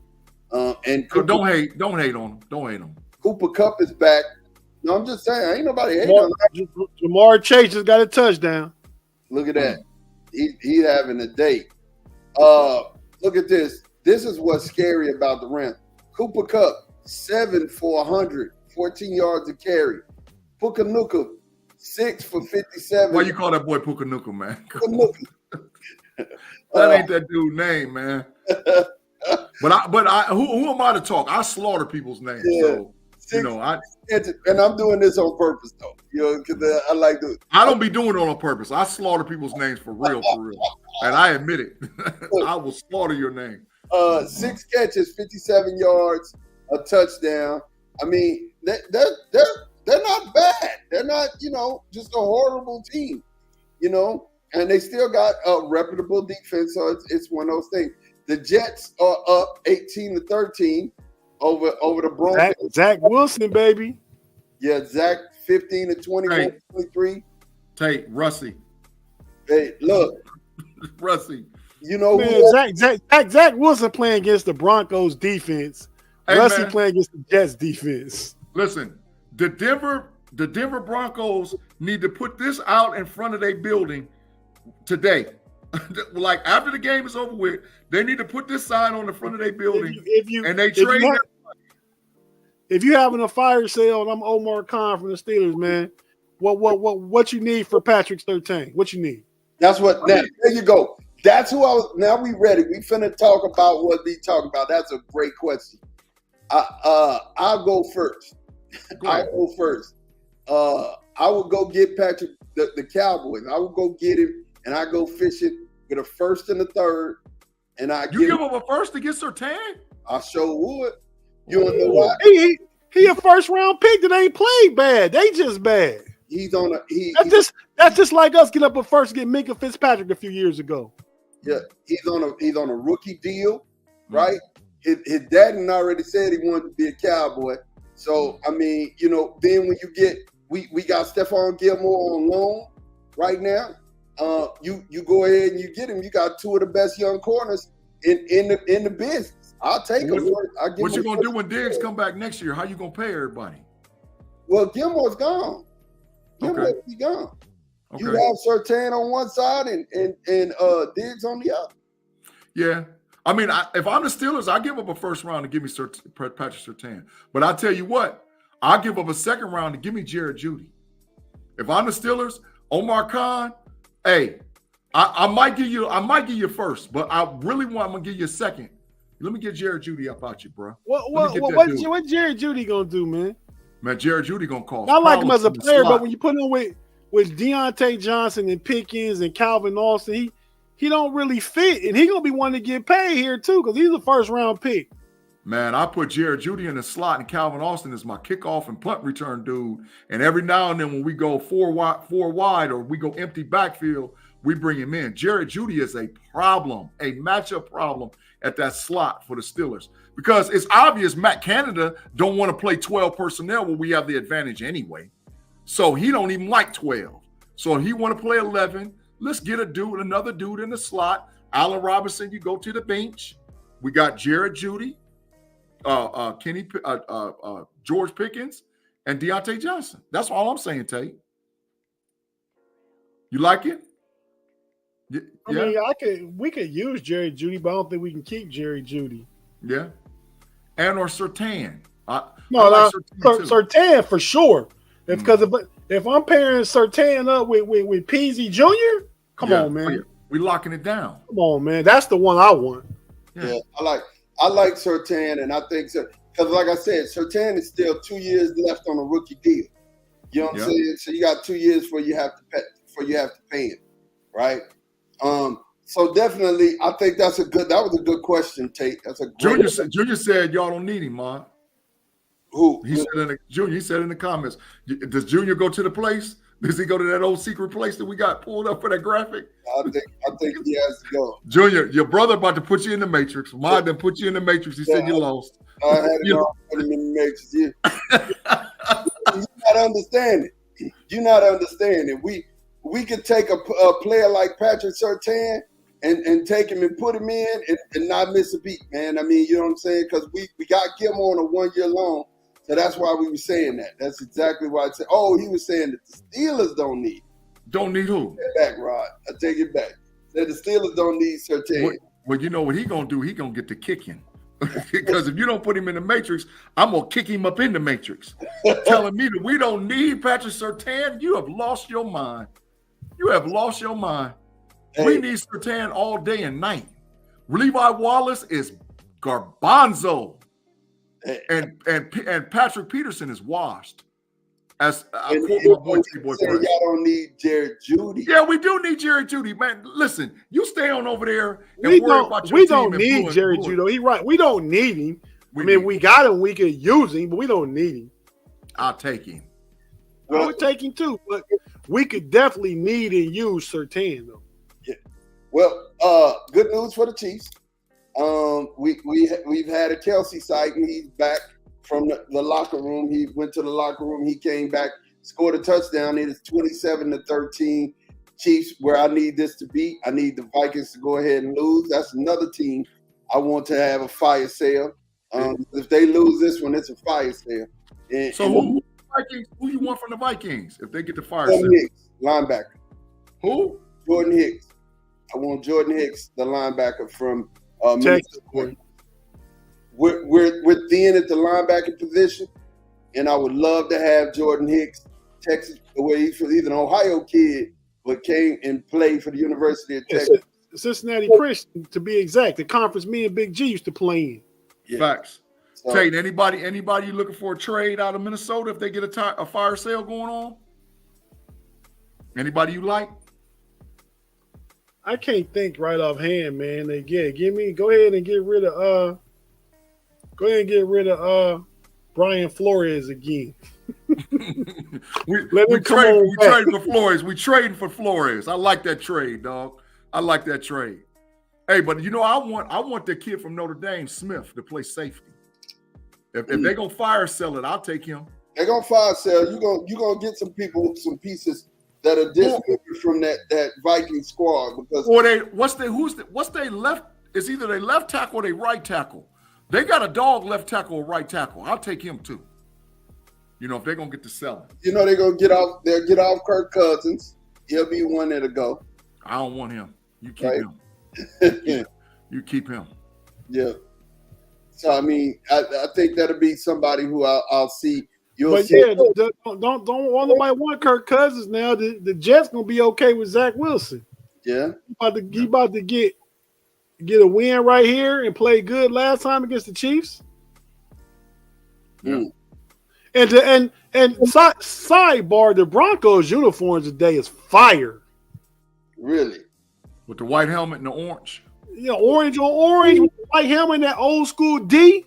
And Cooper, don't hate on them. Cooper Kupp is back. No, I'm just saying, ain't nobody hating on that. Jamar Chase just got a touchdown. Look at that. He having a day. Look at this. This is what's scary about the Rams. Cooper Kupp, 7 for 100, 14 yards a carry. Puka 6 for 57. Why you call that boy Puka, man? Puka. That ain't that dude's name, man. But who am I to talk? I slaughter people's names. Yeah. So, and I'm doing this on purpose though. Because I like to. I don't be doing it on purpose. I slaughter people's names for real, and I admit it. I will slaughter your name. 6 catches, 57 yards, a touchdown. I mean, they're not bad. They're not, just a horrible team, and they still got a reputable defense. So it's one of those things. The Jets are up 18-13 over the Broncos. Zach Wilson, baby. Yeah, Zach 15-21, 23. Tate, Russie. Hey, look. Russie. Zach Wilson playing against the Broncos defense. Hey, Russie playing against the Jets defense. Listen, the Denver Broncos need to put this out in front of their building today. Like after the game is over with, they need to put this sign on the front of their building. If you having a fire sale, and I'm Omar Khan from the Steelers, man, what you need for Patrick Surtain? What you need? That's what. Now, there you go. That's who I was. Now we ready. We finna talk about what we talking about. That's a great question. I'll go first. I will go get Patrick the Cowboys. I will go get him, and I go fishing with a 1st and a 3rd. And give him a 1st to get Surtain? I sure would. You don't know why? He a 1st-round pick that ain't played bad. They just bad. That's just like us getting up a 1st to get Minka Fitzpatrick a few years ago. Yeah, he's on a rookie deal, right? His dad already said he wanted to be a Cowboy. So I mean, then when you get we got Stephon Gilmore on loan right now. You go ahead and you get him. You got 2 of the best young corners in the business. I'll take him. What you gonna do when Diggs come back next year? How you gonna pay everybody? Well, Gilmore's gone. Gilmore's gone. Okay. You have Surtain on one side and Diggs on the other. Yeah. I mean, if I'm the Steelers, I give up a 1st round to give me Patrick Surtain. But I tell you what, I'll give up a 2nd round to give me Jared Jeudy. If I'm the Steelers, Omar Khan, hey, I might give you 1st, but I'm gonna give you a 2nd. Let me get Jared Jeudy up out you, bro. What Jared Jeudy gonna do, man? Man, Jared Jeudy gonna cause. I like him as a player, but when you put him with Deontay Johnson and Pickens and Calvin Austin, he don't really fit, and he gonna be one to get paid here too because he's a 1st-round pick. Man, I put Jared Jeudy in the slot, and Calvin Austin is my kickoff and punt return dude. And every now and then, when we go four wide, or we go empty backfield, we bring him in. Jared Jeudy is a problem, a matchup problem at that slot for the Steelers because it's obvious Matt Canada don't want to play 12 personnel where we have the advantage anyway. So he don't even like 12. So he want to play 11. Let's get another dude in the slot. Allen Robinson, you go to the bench. We got Jared Jeudy, George Pickens, and Deontay Johnson. That's all I'm saying, Tate. You like it? Yeah. I mean, we could use Jared Jeudy, but I don't think we can keep Jared Jeudy. Yeah. Or Surtain. Surtain for sure. Because if I'm pairing Surtain up with Peasy Jr., come on, man. We locking it down. Come on, man. That's the one I want. Yeah, I like Surtain, and I think so because, like I said, Surtain is still 2 years left on a rookie deal. You know what I'm saying? So you got 2 years before you have to before you have to pay him, right? So definitely, I think that was a good question, Tate. That's a great Junior said y'all don't need him, Ma. Who? He said in the comments, does Junior go to the place? Does he go to that old secret place that we got pulled up for that graphic? I think he has to go. Junior, your brother about to put you in the Matrix. Ma done put you in the Matrix. He said you lost. I had to put him in the Matrix. You're not understanding. You're not understanding. We could take a player like Patrick Surtain and take him and put him in and not miss a beat, man. I mean, you know what I'm saying? Because we got Gilmore on a 1-year loan. So that's why we were saying that. That's exactly why I said, he was saying that the Steelers don't need. Don't need who? Take it back, Rod. I take it back. Said the Steelers don't need Surtain. Well, you know what he going to do? He going to get the kicking. Because if you don't put him in the Matrix, I'm going to kick him up in the Matrix. Telling me that we don't need Patrick Surtain, you have lost your mind. You have lost your mind. Hey. We need Surtain all day and night. Levi Wallace is garbanzo. Hey. And Patrick Peterson is washed. As y'all don't need Jerry Jeudy. Yeah, we do need Jerry Jeudy, man. Listen, you stay on over there and worry about your team. We don't need Jerry Jeudy. He's right. We don't need him. We got him. We can use him, but we don't need him. I'll take him. I would take him too, but we could definitely need and use Surtain though. Yeah. Well, good news for the Chiefs. We've had a Kelsey sighting. He's back from the locker room. He went to the locker room. He came back, scored a touchdown. It is 27-13 Chiefs, where I need this to be. I need the Vikings to go ahead and lose. That's another team I want to have a fire sale. If they lose this one, it's a fire sale. Who you want from the Vikings if they get the fire sale? Hicks, linebacker. Who? Jordan Hicks. I want Jordan Hicks, the linebacker from Texas. We're thin at the linebacker position, and I would love to have Jordan Hicks, Texas, the way he's an Ohio kid, but came and played for the University of Texas. Cincinnati Christian, to be exact, the conference me and Big G used to play in. Yeah. Facts. So, Tate, anybody you looking for a trade out of Minnesota if they get a fire sale going on? Anybody you like? I can't think right offhand, man. Go ahead and get rid of Brian Flores again. we trading for Flores. We trading for Flores. I like that trade, dog. I like that trade. Hey, but I want the kid from Notre Dame, Smith, to play safety. If they're gonna fire sell it, I'll take him. They're gonna fire sell. You're gonna get some people, some pieces that are different from that Viking squad because what's their left? It's either they left tackle or they right tackle. They got a dog left tackle or right tackle. I'll take him too. If they're gonna get to selling. They're gonna get off. They'll get off Kirk Cousins. He'll be one that'll go. I don't want him. You keep him. You keep him. Yeah. So I mean, I think that'll be somebody who I'll see. Don't want nobody want Kirk Cousins now. The Jets gonna be okay with Zach Wilson. Yeah. He about to get a win right here and play good last time against the Chiefs. Mm. And sidebar, the Broncos uniforms today is fire. Really? With the white helmet and the orange. Orange on orange with the white helmet and that old school D.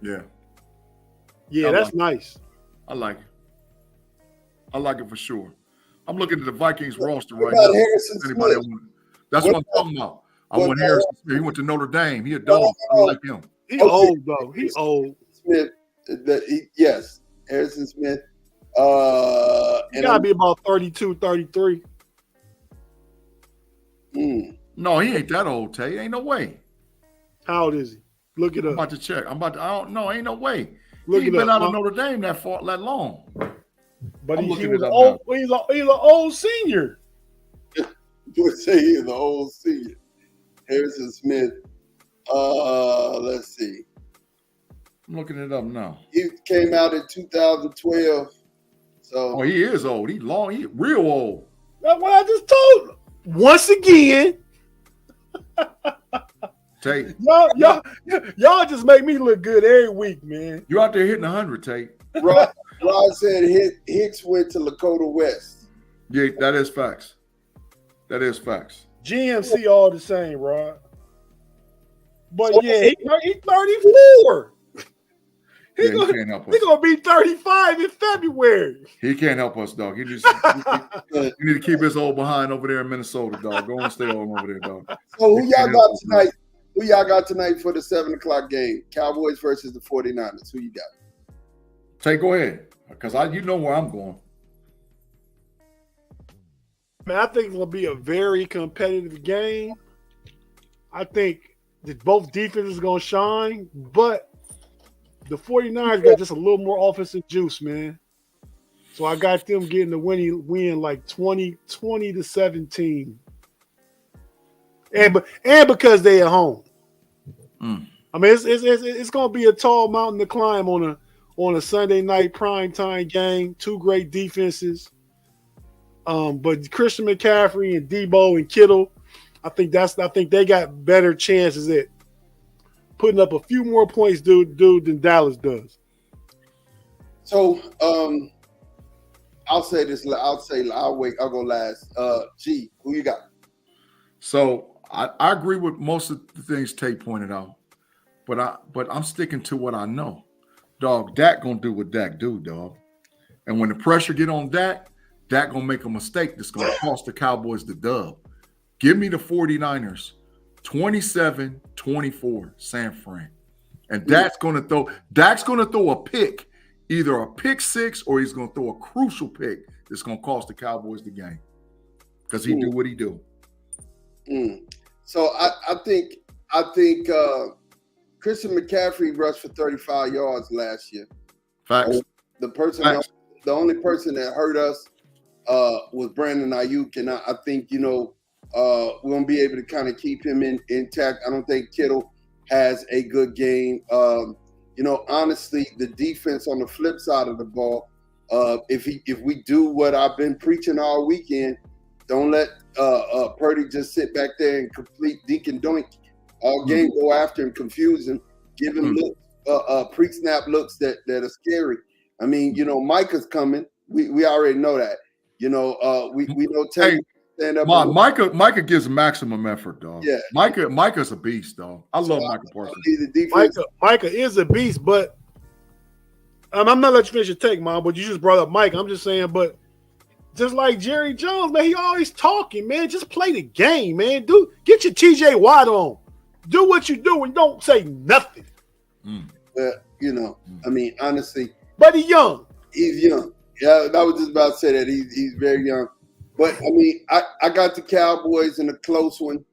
Yeah. Yeah, that's nice. I like it. I like it for sure. I'm looking at the Vikings roster right now. That's what I'm talking about. I want Harrison Smith. He went to Notre Dame. He a dog. I like him. He's old, though. He's old. Smith. Yes. Harrison Smith. He got to be about 32, 33. No, he ain't that old, Tay. Ain't no way. How old is he? Look it up. I'm about to check. I don't know. Ain't no way. He ain't been out of Notre Dame that long. But he's an old senior. You would say he's an old senior. Harrison Smith. Let's see. I'm looking it up now. He came out in 2012. So he is old. He's long. He's real old. That's what I just told him. Once again. Tate. Y'all just make me look good every week, man. You out there hitting 100, Tate. Rod said Hicks went to Lakota West. Yeah, that is facts. That is facts. GMC all the same, Rod. But yeah, he's 34. He's can't help us. gonna be 35 in February. He can't help us, dog. He need to keep his old behind over there in Minnesota, dog. Go and stay over there, dog. So who y'all got tonight? Who y'all got tonight for the 7:00 game? Cowboys versus the 49ers. Who you got? Go ahead, because you know where I'm going. Man, I think it's gonna be a very competitive game. I think that both defenses are gonna shine, but the 49ers got just a little more offensive juice, man. So I got them getting the win like 20-17. And because they at home. I mean, it's gonna be a tall mountain to climb on a Sunday night primetime game. Two great defenses. But Christian McCaffrey and Debo and Kittle, I think they got better chances at putting up a few more points, dude, than Dallas does. So I'll say this. I'll wait. I'll go last. G, who you got? So I agree with most of the things Tate pointed out, but I'm sticking to what I know. Dog, Dak gonna do what Dak do, dog. And when the pressure get on Dak gonna make a mistake that's gonna cost the Cowboys the dub. Give me the 49ers, 27-24, San Fran. And Dak's gonna throw a pick, either a pick six or he's gonna throw a crucial pick that's gonna cost the Cowboys the game. Because he do what he do. So I think Christian McCaffrey rushed for 35 yards last year. Facts. The only person that hurt us was Brandon Ayuk, and I think we're gonna be able to kind of keep him intact. I don't think Kittle has a good game. Honestly, the defense on the flip side of the ball, if we do what I've been preaching all weekend, don't let Purdy just sit back there and complete dink and doink all game. Go after him, confuse him, give him looks, pre-snap looks that are scary. I mean, Micah's coming. We already know that. We know Tate stand up. Micah gives maximum effort, dog. Yeah, Micah's a beast, dog. I love Micah Parsons. Micah is a beast, but I'm not letting you finish your take, Mom. But you just brought up Micah. I'm just saying, but just like Jerry Jones, man, he always talking, man. Just play the game, man. Get your TJ Watt on. Do what you do and don't say nothing. I mean, honestly. But he's young. He's young. Yeah, I was just about to say that. He's very young. But, I mean, I got the Cowboys in a close one.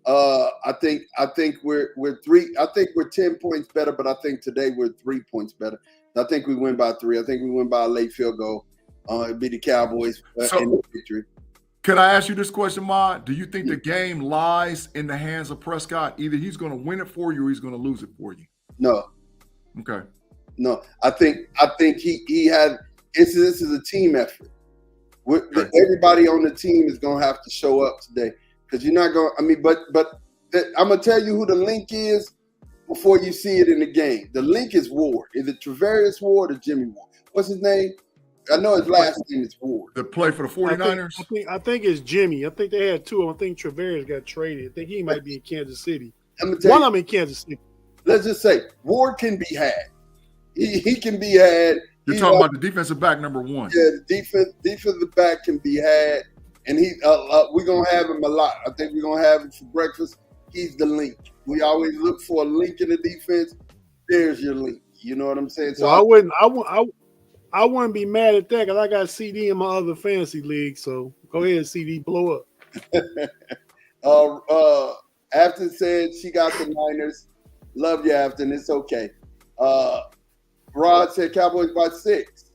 I think we're 10 points better, but I think today we're 3 points better. I think we win by 3. I think we win by a late field goal. It'd be the Cowboys in the victory. Can I ask you this question, Ma? Do you think the game lies in the hands of Prescott? Either he's going to win it for you or he's going to lose it for you. No. Okay. No, I think he had. This is a team effort. Everybody on the team is going to have to show up today because you're not going. I mean, but I'm gonna tell you who the link is before you see it in the game. The link is Ward. Is it Travarius Ward or Jimmy Ward? What's his name? I know his last name is Ward. The play for the 49ers? I think it's Jimmy. I think they had two. I think Travarius got traded. I think he might be in Kansas City. One of them in Kansas City. Let's just say Ward can be had. He can be had. You're talking about the defensive back number 1. Yeah, the defensive back can be had, and we're gonna have him a lot. I think we're gonna have him for breakfast. He's the link. We always look for a link in the defense. There's your link. You know what I'm saying? So I wouldn't be mad at that because I got CD in my other fantasy league. So go ahead, CD, blow up. Afton said she got the Niners. Love you, Afton. It's okay. Rod said Cowboys by 6.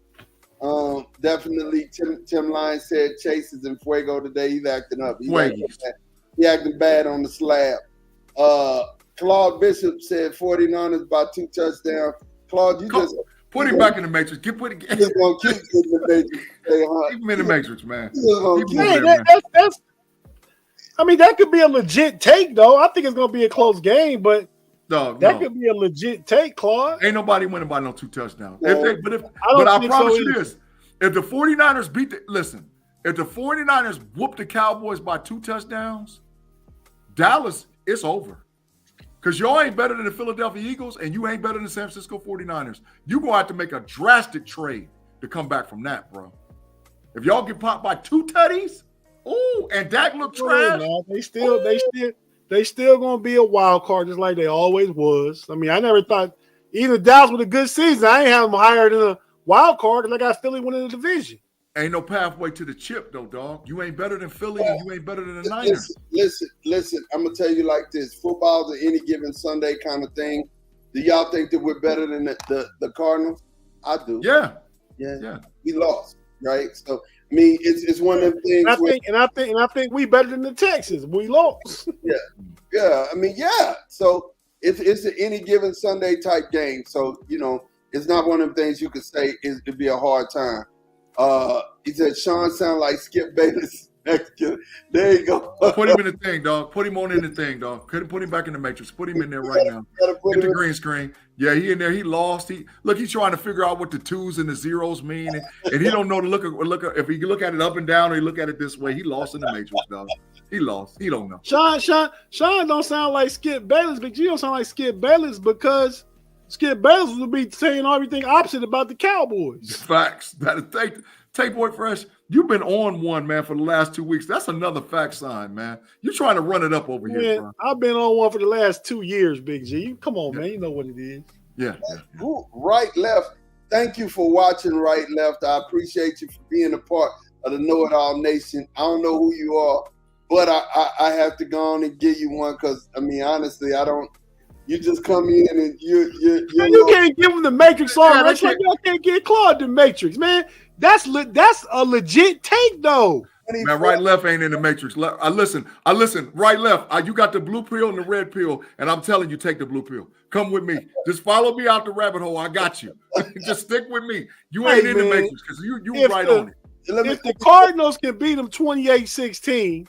Definitely. Tim Lyons said Chase is in fuego today. He's acting up. He acting bad on the slab. Claude Bishop said 49ers by 2 touchdowns. Claude, you just put him back in the matrix. Put it. Just gonna keep in the matrix. Keep him in the matrix, man. That could be a legit take, though. I think it's gonna be a close game, but that could be a legit take, Claude. Ain't nobody winning by no 2 touchdowns. But I promise you this: if the 49ers listen, If the 49ers whoop the Cowboys by 2 touchdowns, Dallas, it's over. Because y'all ain't better than the Philadelphia Eagles and you ain't better than the San Francisco 49ers. You're going to have to make a drastic trade to come back from that, bro. If y'all get popped by 2 tutties, ooh, and Dak look trash. No, they still going to be a wild card just like they always was. I mean, I never thought even Dallas with a good season, I ain't have them higher than a wild card because I got Philly winning the division. Ain't no pathway to the chip, though, dog. You ain't better than Philly and you ain't better than the Niners. Listen. I'm going to tell you like this. Football's an any given Sunday kind of thing. Do y'all think that we're better than the Cardinals? I do. Yeah. We lost, right? So, I mean, it's one of them things. I think we better than the Texans. We lost. Yeah. I mean, yeah. So it's an any given Sunday type game. So, you know, it's not one of them things you could say it'd be a hard time. He said Sean sound like Skip Bayless. There you go. Put him in the thing, dog. Put him in the thing, dog. Couldn't put him back in the matrix. Put him in there right now. Get the green screen. Yeah, he in there. He lost. He's trying to figure out what the 2s and the 0s mean, and he don't know to look at if he look at it up and down or he look at it this way. He lost in the matrix, dog. He lost. He don't know. Sean don't sound like Skip Bayless, but you don't sound like Skip Bayless because Skip Bayless will be saying everything opposite about the Cowboys. Facts. Take Boy Fresh. You've been on one, man, for the last 2 weeks. That's another fact sign, man. You're trying to run it up over here, bro. I've been on one for the last 2 years, Big G. Come on, man. You know what it is. Yeah. Ooh, right, left. Thank you for watching Right Left. I appreciate you for being a part of the KnoitAllZ Nation. I don't know who you are, but I have to go on and give you one because, I mean, honestly, I don't. You just come in and you can't give him the Matrix on. That's like y'all can't get Claude the Matrix, man. That's a legit take, though. Man, Right Left ain't in the Matrix. I listen. Right Left. You got the blue pill and the red pill, and I'm telling you, take the blue pill. Come with me. Just follow me out the rabbit hole. I got you. Just stick with me. You ain't in the Matrix because you right on it. If the Cardinals can beat them 28-16.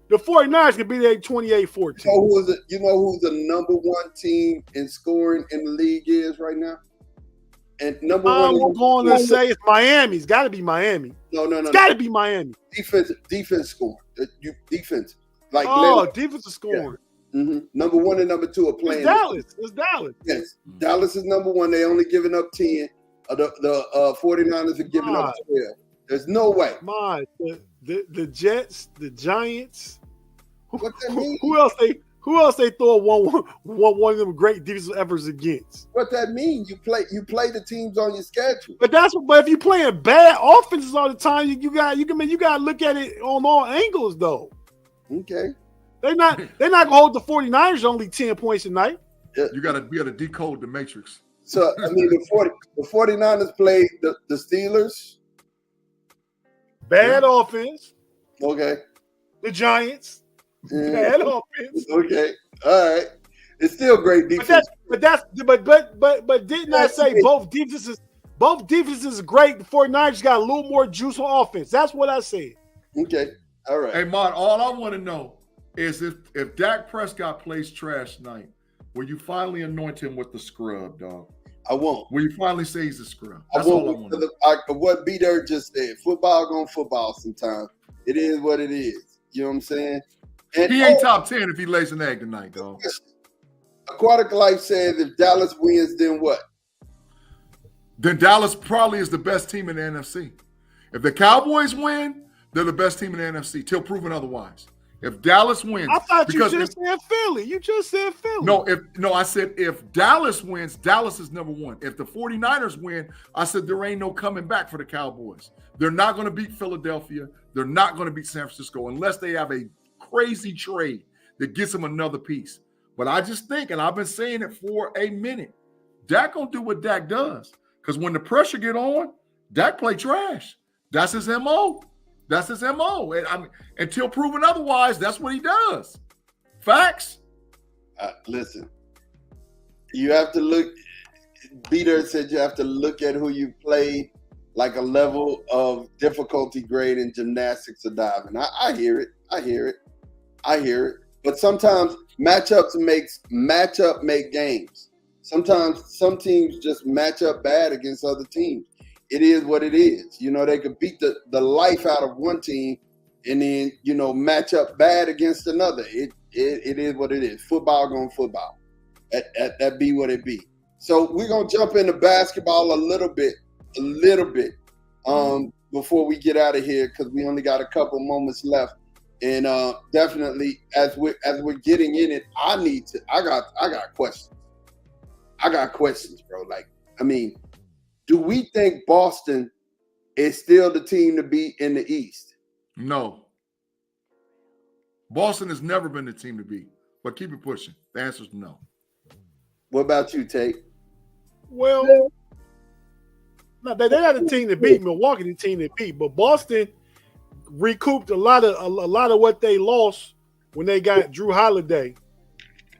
The 49ers can beat them 28-14. You know who the number 1 team in scoring in the league is right now? And number one, I'm going to say it's Miami. It's got to be Miami. No. It's got to be Miami. Defense scoring. Defense. Defensive scoring. Yeah. Mm-hmm. Number 1 and number 2 are playing. It's Dallas. Yes. Dallas is number 1. They only giving up 10. The 49ers are giving up 12. There's no way. The Jets, the Giants. What that mean? Who else they throw one of them great defensive efforts against? What that mean? You play the teams on your schedule. But if you're playing bad offenses all the time, you got to look at it on all angles though. Okay. They're not gonna hold the 49ers only 10 points a night. Yeah. You gotta be able to decode the Matrix. So I mean the 49ers played the Steelers. Bad offense. Okay. The Giants. Bad offense. Okay. All right. It's still great defense. But didn't I say both defenses are great? The 49ers got a little more juice on offense. That's what I said. Okay. All right. Hey, Mon, all I want to know is if Dak Prescott plays trash tonight, will you finally anoint him with the scrub, dog? I won't. Will you finally say he's a scrub? That's all I want to know. What B-Dirt just said. Football gonna football sometimes. It is what it is. You know what I'm saying? And he ain't top 10 if he lays an egg tonight, dog. Aquatic Life says if Dallas wins, then what? Then Dallas probably is the best team in the NFC. If the Cowboys win, they're the best team in the NFC till proven otherwise. If Dallas wins, I thought you just said Philly. You just said Philly. I said if Dallas wins, Dallas is number 1. If the 49ers win, I said there ain't no coming back for the Cowboys. They're not going to beat Philadelphia. They're not going to beat San Francisco unless they have a crazy trade that gets them another piece. But I just think, and I've been saying it for a minute, Dak gonna do what Dak does. Because when the pressure get on, Dak play trash. That's his MO. And until proven otherwise, that's what he does. Facts. Listen, you have to look. Peter said you have to look at who you played, like a level of difficulty grade in gymnastics or diving. I hear it. But sometimes matchups make games. Sometimes some teams just match up bad against other teams. it is what it is. You know, they could beat the life out of one team and then, you know, match up bad against another. It is what it is. Football going football. That be what it be. So we're going to jump into basketball a little bit, before we get out of here, because we only got a couple moments left. And definitely, as we're getting in it, I got questions. I got questions, bro. Like, I mean, do we think Boston is still the team to beat in the East? No. Boston has never been the team to beat, but keep it pushing. The answer is no. What about you, Tate? Well, no, they got a team to beat. Milwaukee, the team to beat, but Boston recouped a lot of what they lost when they got Drew Holiday,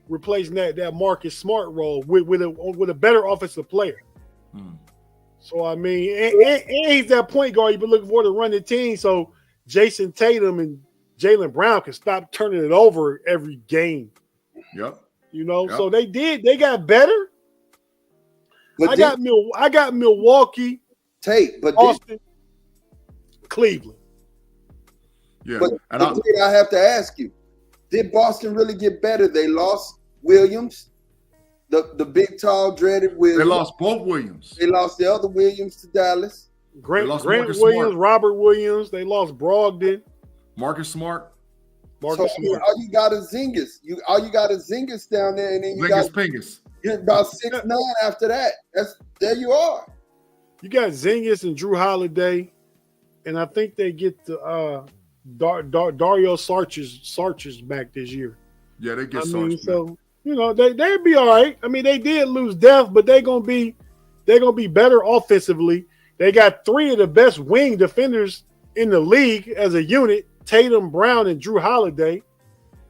replacing that Marcus Smart role with a better offensive player. So I mean, and he's that point guard you've been looking for to run the team. So Jason Tatum and Jaylen Brown can stop turning it over every game. Yep. You know, Yep. so they got better. But I got Milwaukee, Tate, but Boston, Cleveland. Yeah. But And I have to ask you, did Boston really get better? They lost Williams, the big, tall, dreaded Williams. they lost both Williams. They lost the other Williams to Dallas. Grant lost Williams, Marcus Smart. Robert Williams. They lost Brogdon. Marcus Smart. Marcus So Smart. all you got is Zingas. All you got is Zingas down there, and then you got Pingus. you're about 6'9" after that. There you are. You got Zingas and Drew Holiday, and I think they get the Dario Sarchis back this year. Yeah, they get I mean, Sarge so you know they'd be all right. I mean, they did lose depth, but they're gonna be better offensively. They got three of the best wing defenders in the league as a unit: Tatum, Brown, and Drew Holiday.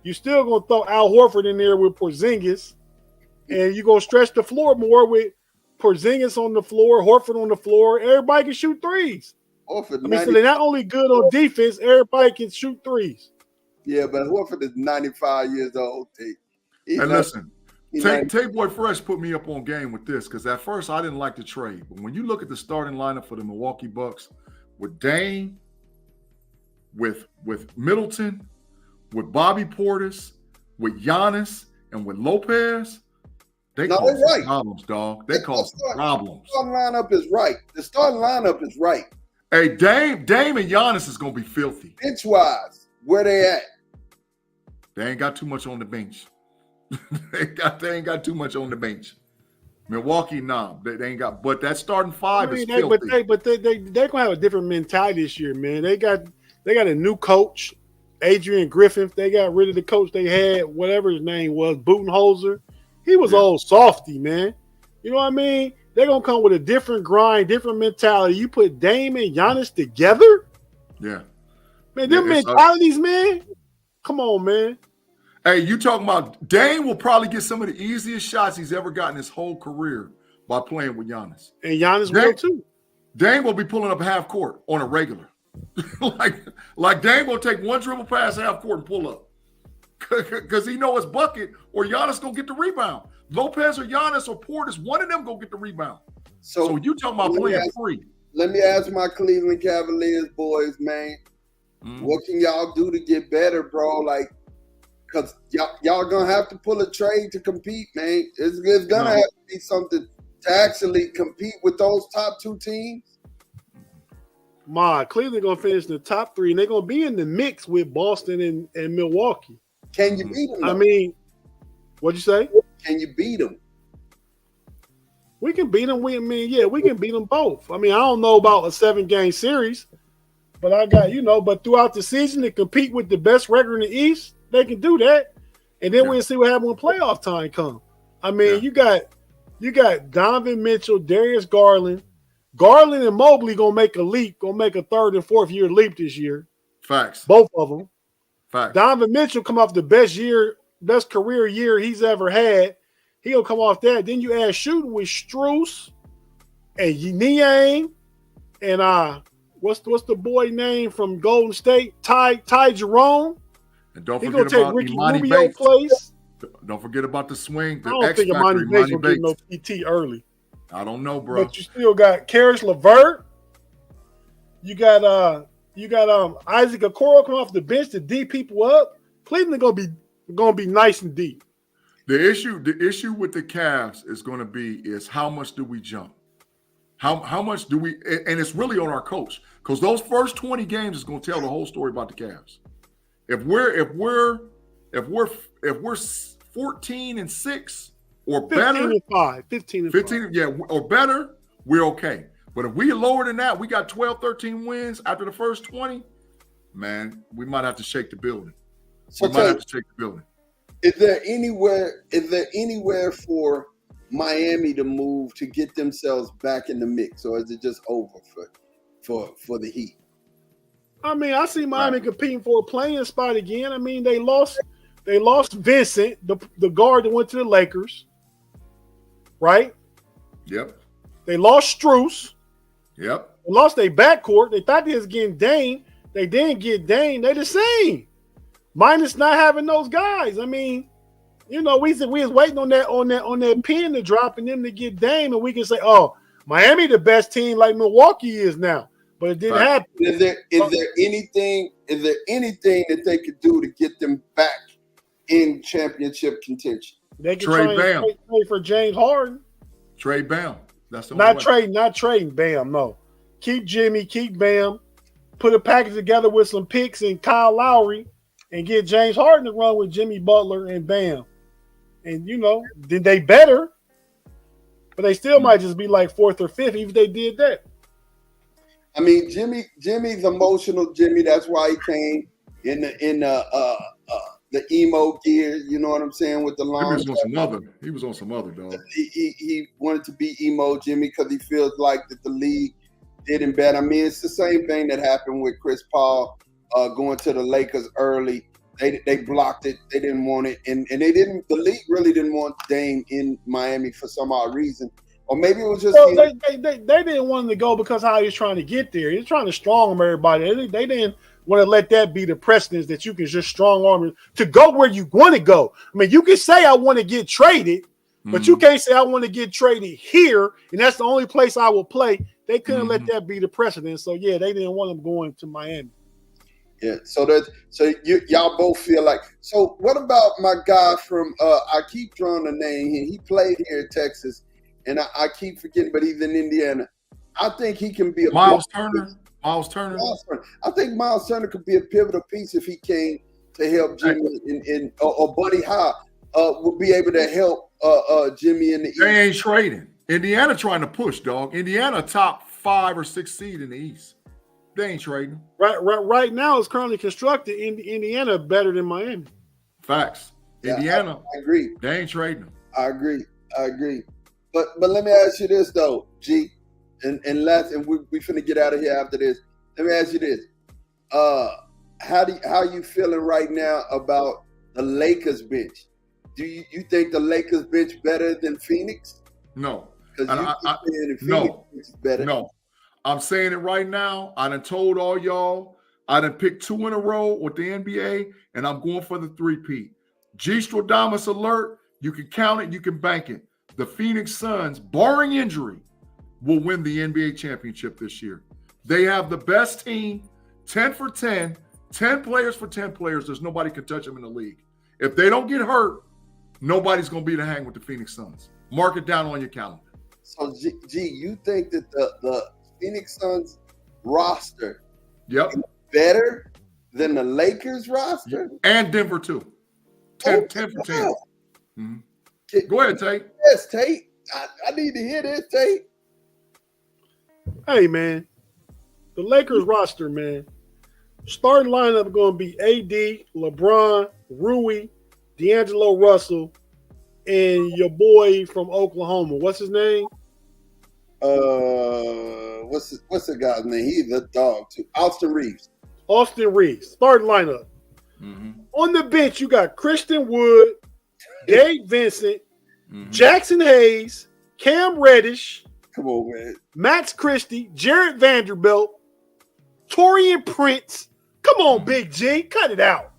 You still gonna throw Al Horford in there with Porzingis, and you gonna stretch the floor more with Porzingis on the floor, Horford on the floor. Everybody can shoot threes. Horford, I mean, so they're not only good on defense, everybody can shoot threes. yeah, but Horford is 95 years old. Tate. And listen, Tate Boy Fresh put me up on game with this because at first I didn't like the trade. But when you look at the starting lineup for the Milwaukee Bucks with Dame, with Middleton, with Bobby Portis, with Giannis, and with Lopez, they cause some problems, dog. They cause some problems. The starting lineup is right. The starting lineup is right. Hey, Dame and Giannis is going to be filthy. Bench-wise, where they at? They ain't got too much on the bench. They ain't got too much on the bench. Milwaukee, nah, they ain't got. But that starting five is filthy. They're gonna have a different mentality this year, man. They got a new coach, Adrian Griffin. They got rid of the coach they had, whatever his name was, Budenholzer. He was old softy, man. You know what I mean? They're gonna come with a different grind, different mentality. You put Dame and Giannis together, yeah, man. Them mentalities, man. Come on, man. Hey, you talking about Dame will probably get some of the easiest shots he's ever gotten his whole career by playing with Giannis. And Giannis will too. Dame will be pulling up half court on a regular. like Dame will take one dribble pass half court and pull up. Because he know his bucket or Giannis gonna get the rebound. Lopez or Giannis or Portis, one of them gonna get the rebound. So you talking about playing free. Let me ask my Cleveland Cavaliers boys, man. What can y'all do to get better, bro? Like, because y'all gonna have to pull a trade to compete, man. It's gonna have to be something to actually compete with those top two teams. Cleveland gonna finish in the top three, and they're gonna be in the mix with Boston and Milwaukee. Can you beat them? Though? I mean, what'd you say? Can you beat them? We can beat them. We can beat them both. I mean, I don't know about a 7-game series, but but throughout the season to compete with the best record in the East, they can do that. And then we'll see what happens when playoff time comes. I mean, you got Donovan Mitchell, Darius Garland. Garland and Mobley gonna make a leap, gonna make a third and fourth year leap this year. Facts. Both of them. Facts. Donovan Mitchell come off the best career year he's ever had. He'll come off that. Then you add shooting with Strus and Niang and what's the boy name from Golden State? Ty Jerome. And don't He forget gonna about take Ricky Imani Rubio Bates. place. Don't forget about the swing. I don't think Imani Bates will get no PT early. I don't know, bro. But you still got Karis LeVert. You got Isaac Okoro coming off the bench to D people up. Cleveland gonna be nice and deep. The issue with the Cavs is going to be is how much do we jump? How much do we? And it's really on our coach, because those first 20 games is going to tell the whole story about the Cavs. If we're 14-6 or better, 15, yeah, or better, we're okay. But if we lower than that, we got 12, 13 wins after the first 20, man, we might have to shake the building. So we might have to shake the building. Is there anywhere for Miami to move to get themselves back in the mix, or is it just over for the Heat? I mean, I see Miami competing for a playing spot again. I mean, they lost Vincent, the guard that went to the Lakers, right? Yep. They lost Strus. Yep. They lost their backcourt. They thought they was getting Dame. They didn't get Dame. They the same. Minus not having those guys. I mean, we was waiting on that pin to drop and them to get Dame, and we can say, oh, Miami the best team like Milwaukee is now. But it didn't happen. Is there anything that they could do to get them back in championship contention? They can trade for James Harden. Trade Bam. That's the only way. Not trading Bam. No, keep Jimmy, keep Bam, put a package together with some picks and Kyle Lowry, and get James Harden to run with Jimmy Butler and Bam. And then they better, but they still might just be like fourth or fifth even if they did that. I mean, Jimmy's emotional. Jimmy, that's why he came in the emo gear. You know what I'm saying, with the long. He was on some other dog. He wanted to be emo Jimmy because he feels like that the league did him bad. I mean, it's the same thing that happened with Chris Paul going to the Lakers early. They blocked it. They didn't want it, and they didn't. The league really didn't want Dame in Miami for some odd reason. Or maybe it was just they didn't want him to go because how he was trying to get there. He was trying to strong arm everybody. They didn't want to let that be the precedence that you can just strong arm to go where you want to go. I mean, you can say I want to get traded, but you can't say I want to get traded here, and that's the only place I will play. They couldn't let that be the precedent. So yeah, they didn't want him going to Miami. Yeah, so y'all both feel like. So what about my guy from? I keep drawing the name. He played here in Texas. And I keep forgetting, but he's in Indiana. I think he can be a Miles Turner. I think Miles Turner could be a pivotal piece if he came to help Jimmy or Buddy High will be able to help Jimmy in the East. They ain't trading. Indiana trying to push, dog. Indiana top 5 or 6 seed in the East. They ain't trading. Right now, it's currently constructed. Indiana better than Miami. Facts. Yeah, Indiana. I agree. They ain't trading. I agree. But let me ask you this though, G, and we finna get out of here after this. Let me ask you this: how you feeling right now about the Lakers bench? Do you think the Lakers bench better than Phoenix? No, because no, is better. No, I'm saying it right now. I done told all y'all. I done picked 2 in a row with the NBA, and I'm going for the 3-peat. G Stradamus alert. You can count it. You can bank it. The Phoenix Suns, barring injury, will win the NBA championship this year. They have the best team, 10 for 10, 10 players for 10 players. There's nobody can touch them in the league. If they don't get hurt, nobody's going to be to hang with the Phoenix Suns. Mark it down on your calendar. So, G, you think that the Phoenix Suns roster is better than the Lakers roster? And Denver, too. 10 for 10. Mm-hmm. Go ahead, Tate. Yes, Tate. I need to hear this, Tate. Hey, man. The Lakers roster, man. Starting lineup going to be AD, LeBron, Rui, D'Angelo Russell, and your boy from Oklahoma. What's his name? What's the guy's name? He's the dog, too. Austin Reeves. Starting lineup. Mm-hmm. On the bench, you got Christian Wood, Gabe Vincent, Jackson Hayes, Cam Reddish, come on, man, Max Christie, Jarrett Vanderbilt, Torian Prince. Come on, Big G, cut it out.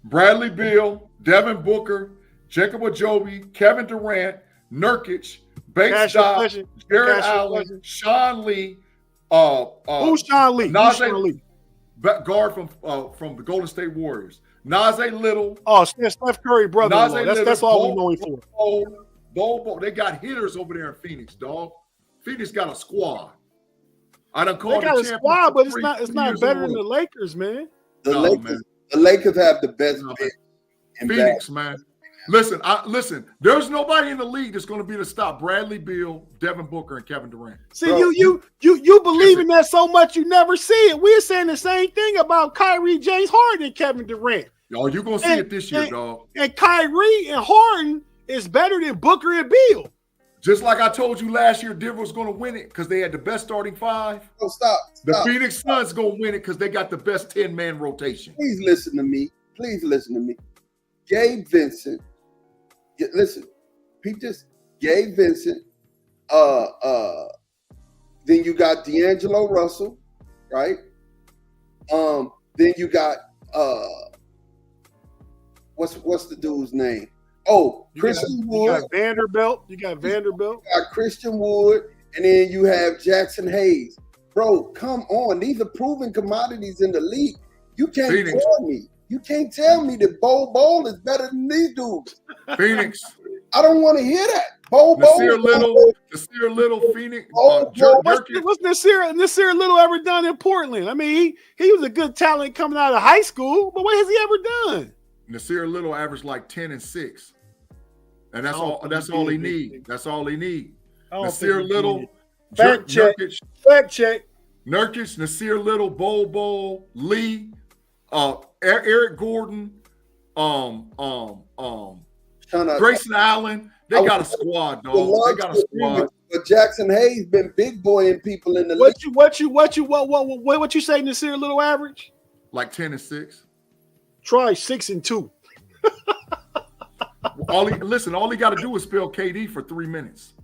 Bradley Beal, Devin Booker, Jacob Ojobi, Kevin Durant, Nurkic, Banks Dodd, Jared Allen, Sean Lee, Who's Sean Lee? Who's Sean Lee? Guard from the Golden State Warriors. Nazé Little. Oh, Steph Curry brother. That's all we know him for. Bol. They got hitters over there in Phoenix, dog. Phoenix got a squad. I done called they got a squad, but it's not better than the Lakers, man. The Lakers have the best bench in Phoenix, man. Listen. There's nobody in the league that's going to be able to stop Bradley Beal, Devin Booker, and Kevin Durant. See, you believe in that so much you never see it. We're saying the same thing about Kyrie, James Harden, and Kevin Durant. Y'all, you're going to see it this year, dog. And Kyrie and Harden is better than Booker and Beal. Just like I told you last year, Denver was going to win it because they had the best starting five. Oh, stop. The Phoenix Suns going to win it because they got the best 10-man rotation. Please listen to me. Gabe Vincent. Listen, Pete, just Gabe Vincent. Then you got D'Angelo Russell, right? Then you got what's the dude's name? Oh, Christian Wood. You got Vanderbilt. You got Christian Wood, and then you have Jackson Hayes. Bro, come on. These are proven commodities in the league. You can't tell me. You can't tell me that Bol is better than these dudes. Phoenix. I don't want to hear that. Nasir Little, Phoenix. What's Nasir Little ever done in Portland? I mean, he was a good talent coming out of high school, but what has he ever done? Nasir Little averaged like 10 and 6. And that's all he need. That's all he need. Nasir Little, fact check. Nurkic, Nasir Little, Bol, Lee, Eric Gordon, Grayson Allen. They got a squad, dog. They got a squad. But Jackson Hayes been big boying people in the league. What you say Nasir Little average? Like 10 and 6. Try 6 and 2. All he got to do is spell KD for 3 minutes.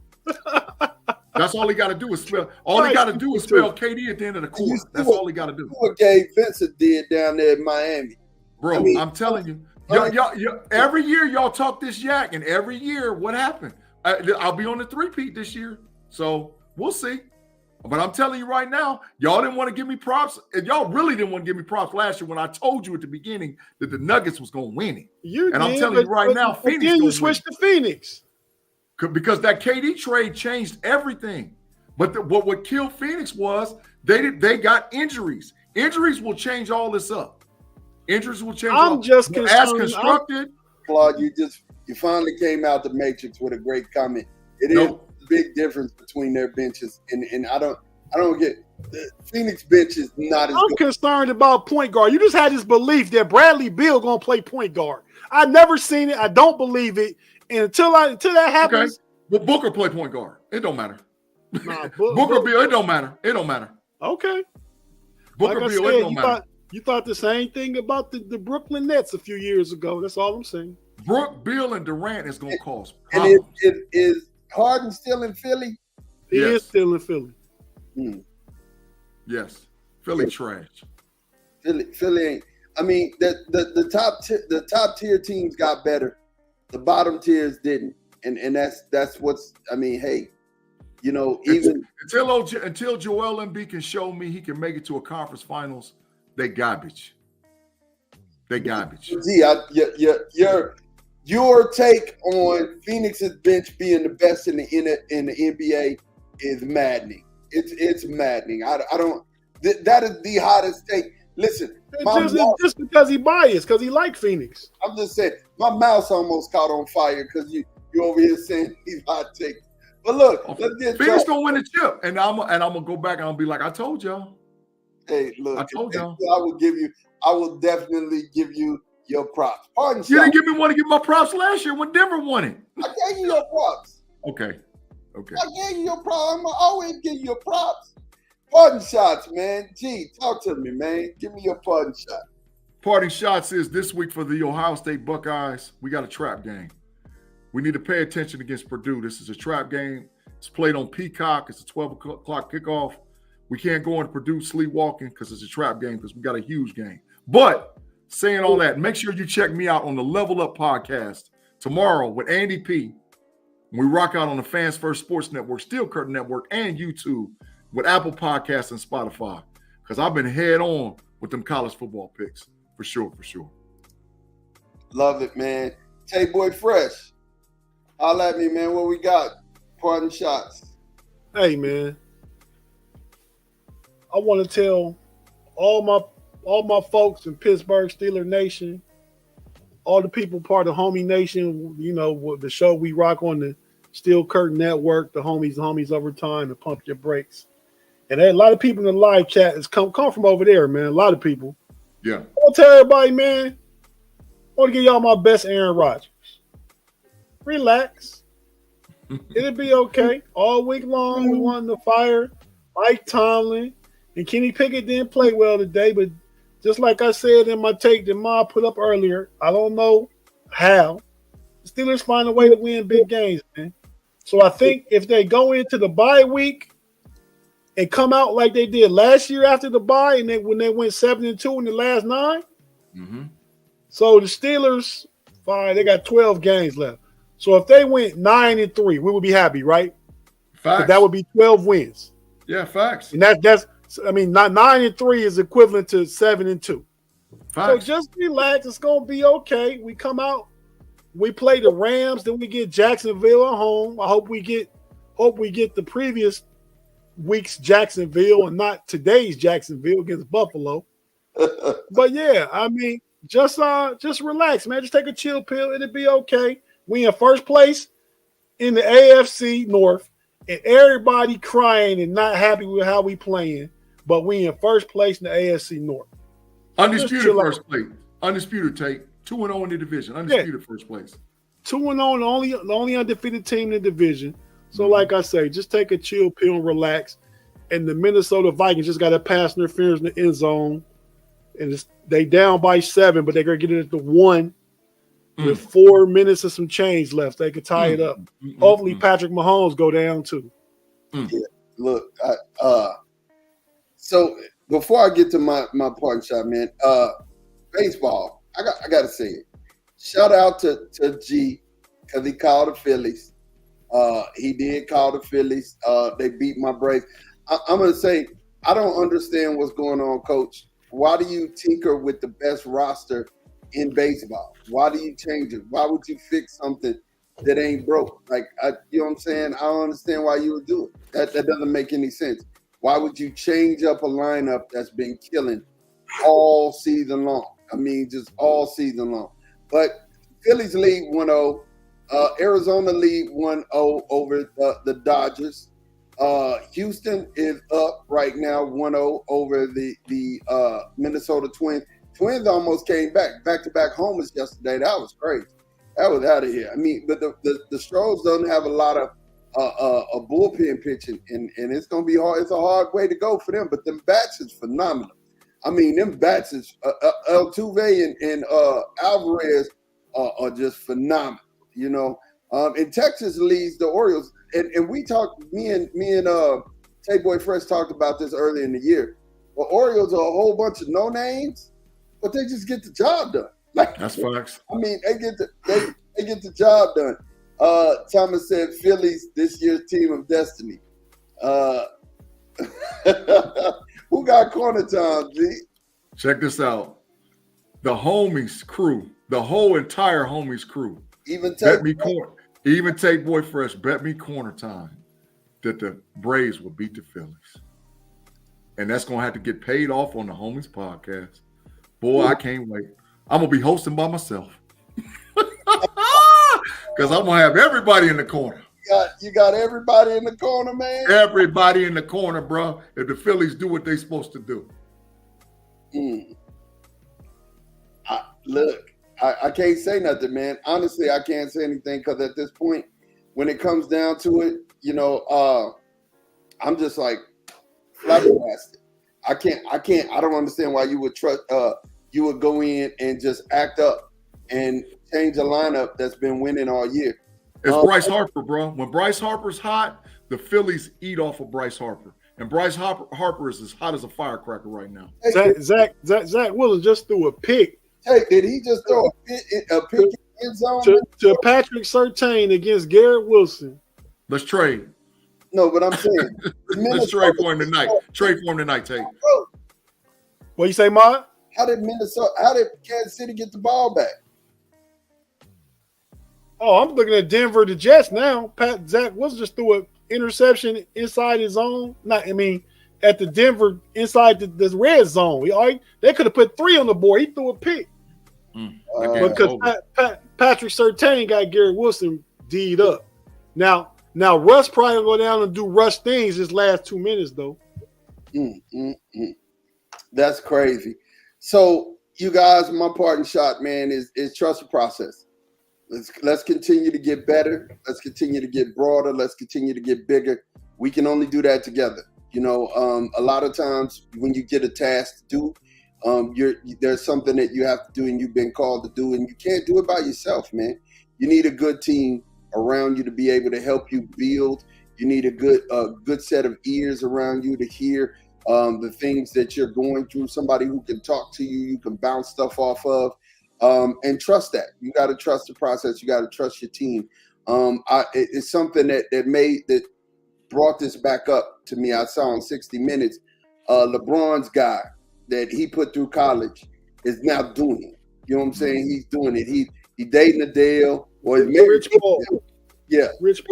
That's all he got to do is spell. All he got to do is spell KD at the end of the quarter. That's all he got to do. What Gabe Vincent did down there in Miami. Bro, I mean, I'm telling you. Y'all, every year y'all talk this yak, and every year what happened? I'll be on the three-peat this year, so we'll see. But I'm telling you right now, y'all didn't want to give me props. And y'all really didn't want to give me props last year when I told you at the beginning that the Nuggets was going to win it. I'm telling you right now, Phoenix. Then you switched to Phoenix because that KD trade changed everything. But what killed Phoenix was they got injuries. Injuries will change all this up. Injuries will change. I'm just concerned. As constructed. Claude, you finally came out the matrix with a great comment. It is a big difference between their benches, and I don't get the Phoenix bench is not as good. Concerned about point guard. You just had this belief that Bradley Beal gonna play point guard. I've never seen it. I don't believe it. And until that happens, well, Booker play point guard. It don't matter. Nah, Booker Beal, it don't matter. It don't matter. Okay. Booker like Beal, it don't matter. You thought the same thing about the Brooklyn Nets a few years ago. That's all I'm saying. Brooke, Beal, and Durant is going to cause problems. And is Harden still in Philly? He is still in Philly. Yes. Philly trash. Philly ain't. I mean, the top tier teams got better. The bottom tiers didn't. And that's what's. I mean, hey, you know, even until Joel Embiid can show me he can make it to a conference finals, they garbage. They garbage. Your take on Phoenix's bench being the best in the NBA is maddening. It's maddening. I don't. That is the hottest take. Listen, just because he biased, because he liked Phoenix. I'm just saying, my mouth's almost caught on fire because you over here saying these hot takes. But look, let's get Phoenix gonna win the chip, and I'm gonna go back and I'll be like, I told y'all. Hey, look, I told y'all. I will definitely give you your props. Pardon, you didn't give my props last year when Denver won it. I gave you your props. Okay. I gave you your props. I'm always give you your props. Pardon shots, man. Gee, talk to me, man. Give me your pardon shot. Parting shots is this week for the Ohio State Buckeyes. We got a trap game. We need to pay attention against Purdue. This is a trap game. It's played on Peacock. It's a 12 o'clock kickoff. We can't go into Purdue sleepwalking because it's a trap game because we got a huge game. But saying all that, make sure you check me out on the Level Up podcast tomorrow with Andy P. We rock out on the Fans First Sports Network, Steel Curtain Network, and YouTube. with Apple Podcasts and Spotify, because I've been head on with them college football picks for sure. Love it, man. Tay Boy Fresh, holla at me, man. What we got? Parting shots. Hey, man. I want to tell all my folks in Pittsburgh Steeler Nation, all the people part of Homie Nation, you know, the show we rock on the Steel Curtain Network, the homies overtime, and Pump Your Brakes. And a lot of people in the live chat has come from over there, man. A lot of people. Yeah. I want to tell everybody, man, I want to give y'all my best Aaron Rodgers. Relax. It'll be okay. All week long, we wanted to fire Mike Tomlin. And Kenny Pickett didn't play well today, but just like I said in my take that Ma put up earlier, I don't know how. The Steelers find a way to win big games, man. So I think if they go into the bye week and come out like they did last year after the bye, and when they went 7-2 in the last 9, so the Steelers, fine, they got 12 games left. So if they went 9-3, we would be happy, right? Facts. That would be 12 wins. Yeah, facts. And that's. I mean, 9-3 is equivalent to 7-2. So just relax. It's gonna be okay. We come out, we play the Rams, then we get Jacksonville at home. I hope we get the previous week's Jacksonville and not today's Jacksonville against Buffalo. But yeah, I mean, just relax, man. Just take a chill pill. It'll be okay. We in first place in the AFC North, and everybody crying and not happy with how we playing. But we in first place in the AFC North. Undisputed first place. Undisputed, take 2-0 in the division. Undisputed first place. 2-0, the only undefeated team in the division. So like I say, just take a chill pill and relax. And the Minnesota Vikings just got a pass interference in the end zone. And they down by 7, but they're going to get it to 1 with 4 minutes and some change left. They could tie it up. Hopefully Patrick Mahomes go down too. Yeah, look, so before I get to my parting shot, man, baseball, I got to say it. Shout out to G, because he called the Phillies. He did call the Phillies. They beat my Braves. I'm going to say, I don't understand what's going on, Coach. Why do you tinker with the best roster in baseball? Why do you change it? Why would you fix something that ain't broke? Like, you know what I'm saying? I don't understand why you would do it. That doesn't make any sense. Why would you change up a lineup that's been killing all season long? I mean, just all season long. But Phillies lead 1-0. Arizona lead 1-0 over the Dodgers. Houston is up right now 1-0 over the Minnesota Twins. Twins almost came back-to-back homers yesterday. That was crazy. That was out of here. I mean, but the Stros don't have a lot of a bullpen pitching, and it's gonna be hard. It's a hard way to go for them, but them bats is phenomenal. I mean, them bats is Altuve and Alvarez are just phenomenal. You know, and Texas leads the Orioles, and we talked. Me and Tay Boy Fresh talked about this earlier in the year. The Orioles are a whole bunch of no names, but they just get the job done. Like, that's facts. I mean, they get the job done. Thomas said Phillies this year's team of destiny. Who got corner time, G? Check this out. The homies crew, the whole entire homies crew. Even Take Boy Fresh bet me corner time that the Braves will beat the Phillies. And that's gonna have to get paid off on the homies podcast. Boy, I can't wait. I'm gonna be hosting by myself. Because I'm going to have everybody in the corner. You got everybody in the corner, man? Everybody in the corner, bro, if the Phillies do what they're supposed to do. I can't say nothing, man. Honestly, I can't say anything because at this point, when it comes down to it, you know, I'm just like flabbergasted. I don't understand why you would trust, you would go in and just act up and change a lineup that's been winning all year. It's Bryce Harper, bro. When Bryce Harper's hot, the Phillies eat off of Bryce Harper. And Bryce Harper is as hot as a firecracker right now. Zach Willis just threw a pick. Hey, did he just throw a pick in the end zone? To Patrick Surtain against Garrett Wilson. Let's trade. No, but I'm saying Let's trade for him tonight. Trade for him tonight, Tate. What you say, Ma? How did Kansas City get the ball back? Oh, I'm looking at Denver, the Jets now. Zach Wilson just threw an interception inside his zone. At the Denver inside the red zone. They could have put 3 on the board. He threw a pick. Because Patrick Surtain got Gary Wilson D'd up. Now Russ probably gonna go down and do Russ things this last 2 minutes though. That's crazy. So you guys, my parting shot, man, is trust the process. Let's continue to get better. Let's continue to get broader. Let's continue to get bigger. We can only do that together. You know, a lot of times when you get a task to do, there's something that you have to do and you've been called to do, and you can't do it by yourself, man. You need a good team around you to be able to help you build. You need a good set of ears around you to hear the things that you're going through, somebody who can talk to you, you can bounce stuff off of, and trust that. You got to trust the process. You got to trust your team. It's something that brought this back up to me. I saw in 60 Minutes, LeBron's guy that he put through college is now doing it. You know what I'm saying? He's doing it. He dating Adele, or he's married Rich Paul. Yeah, Rich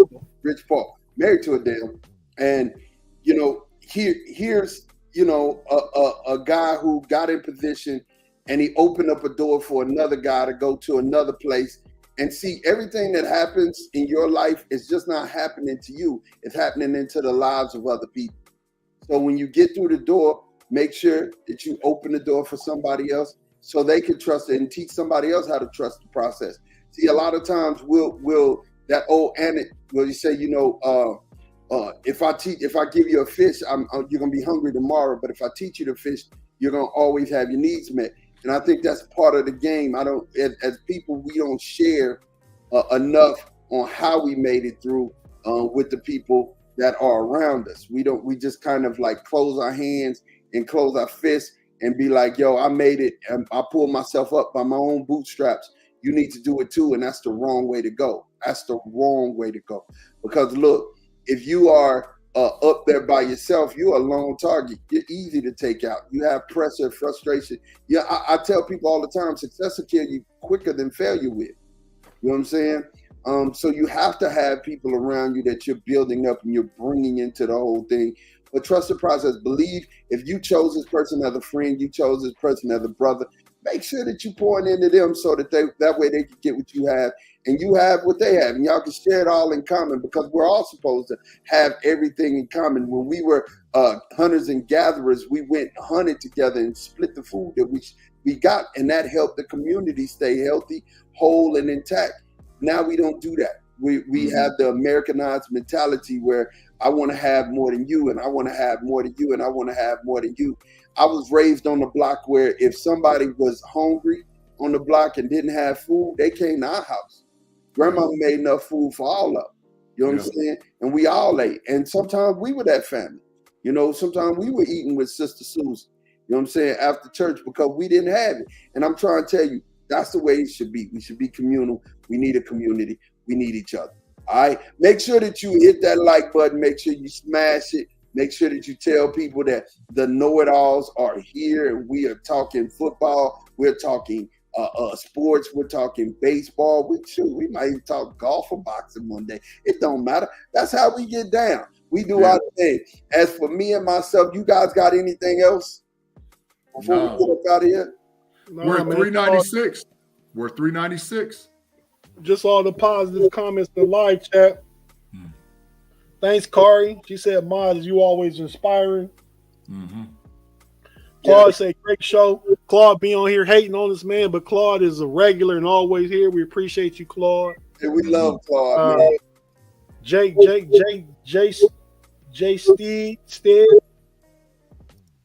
Paul, married to Adele, and you know, here's a guy who got in position, and he opened up a door for another guy to go to another place. And see, everything that happens in your life is just not happening to you. It's happening into the lives of other people. So when you get through the door, make sure that you open the door for somebody else so they can trust it and teach somebody else how to trust the process. See, a lot of times we'll that old anecdote where you say, if I give you a fish, you're gonna be hungry tomorrow. But if I teach you to fish, you're gonna always have your needs met. And I think that's part of the game. As people, we don't share enough on how we made it through with the people that are around us. We just kind of like close our hands and close our fists and be like, yo, I made it. And I pulled myself up by my own bootstraps. You need to do it too. And that's the wrong way to go. That's the wrong way to go. Because look, if you are up there by yourself, you're a lone target. You're easy to take out. You have pressure, frustration. Yeah, I tell people all the time, success will kill you quicker than failure will. You know what I'm saying? So you have to have people around you that you're building up and you're bringing into the whole thing. But trust the process. Believe if you chose this person as a friend, you chose this person as a brother, make sure that you pouring into them so that that way they can get what you have and you have what they have, and y'all can share it all in common, because we're all supposed to have everything in common. When we were hunters and gatherers, we went hunted together and split the food that we got, and that helped the community stay healthy, whole, and intact. Now we don't do that. We have the Americanized mentality where I want to have more than you, and I want to have more than you, and I want to have more than you. I was raised on the block where if somebody was hungry on the block and didn't have food, they came to our house. Grandma made enough food for all of them. You know what I'm saying? And we all ate. And sometimes we were that family. You know, sometimes we were eating with Sister Susan, you know what I'm saying, after church, because we didn't have it. And I'm trying to tell you, that's the way it should be. We should be communal. We need a community. We need each other. All right? Make sure that you hit that like button. Make sure you smash it. Make sure that you tell people that the KnoitAllZ are here, and we are talking football. We're talking sports. We're talking baseball. We might even talk golf or boxing one day. It don't matter. That's how we get down. We do our thing. As for me and myself, you guys got anything else before we get up out of here? No, we're at 396. We're 396. Just all the positive comments in the live chat. Thanks, Kari. She said, Mod, you always inspiring. Claude said, great show. Claude be on here hating on this man, but Claude is a regular and always here. We appreciate you, Claude. Yeah, we love Claude, man. Jay Steed.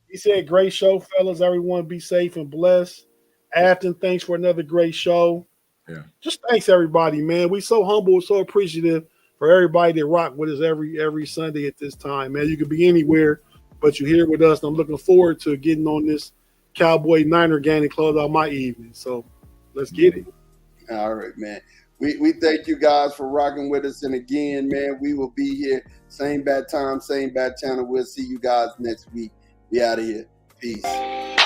He said, great show, fellas. Everyone be safe and blessed. Afton, thanks for another great show. Yeah. Just thanks, everybody, man. We so humble, so appreciative for everybody that rock with us every Sunday at this time, man. You could be anywhere, but you're here with us. And I'm looking forward to getting on this Cowboy Niner game and close out my evening. So let's get it. All right, man. We thank you guys for rocking with us. And again, man, we will be here. Same bad time, same bad channel. We'll see you guys next week. We out of here. Peace.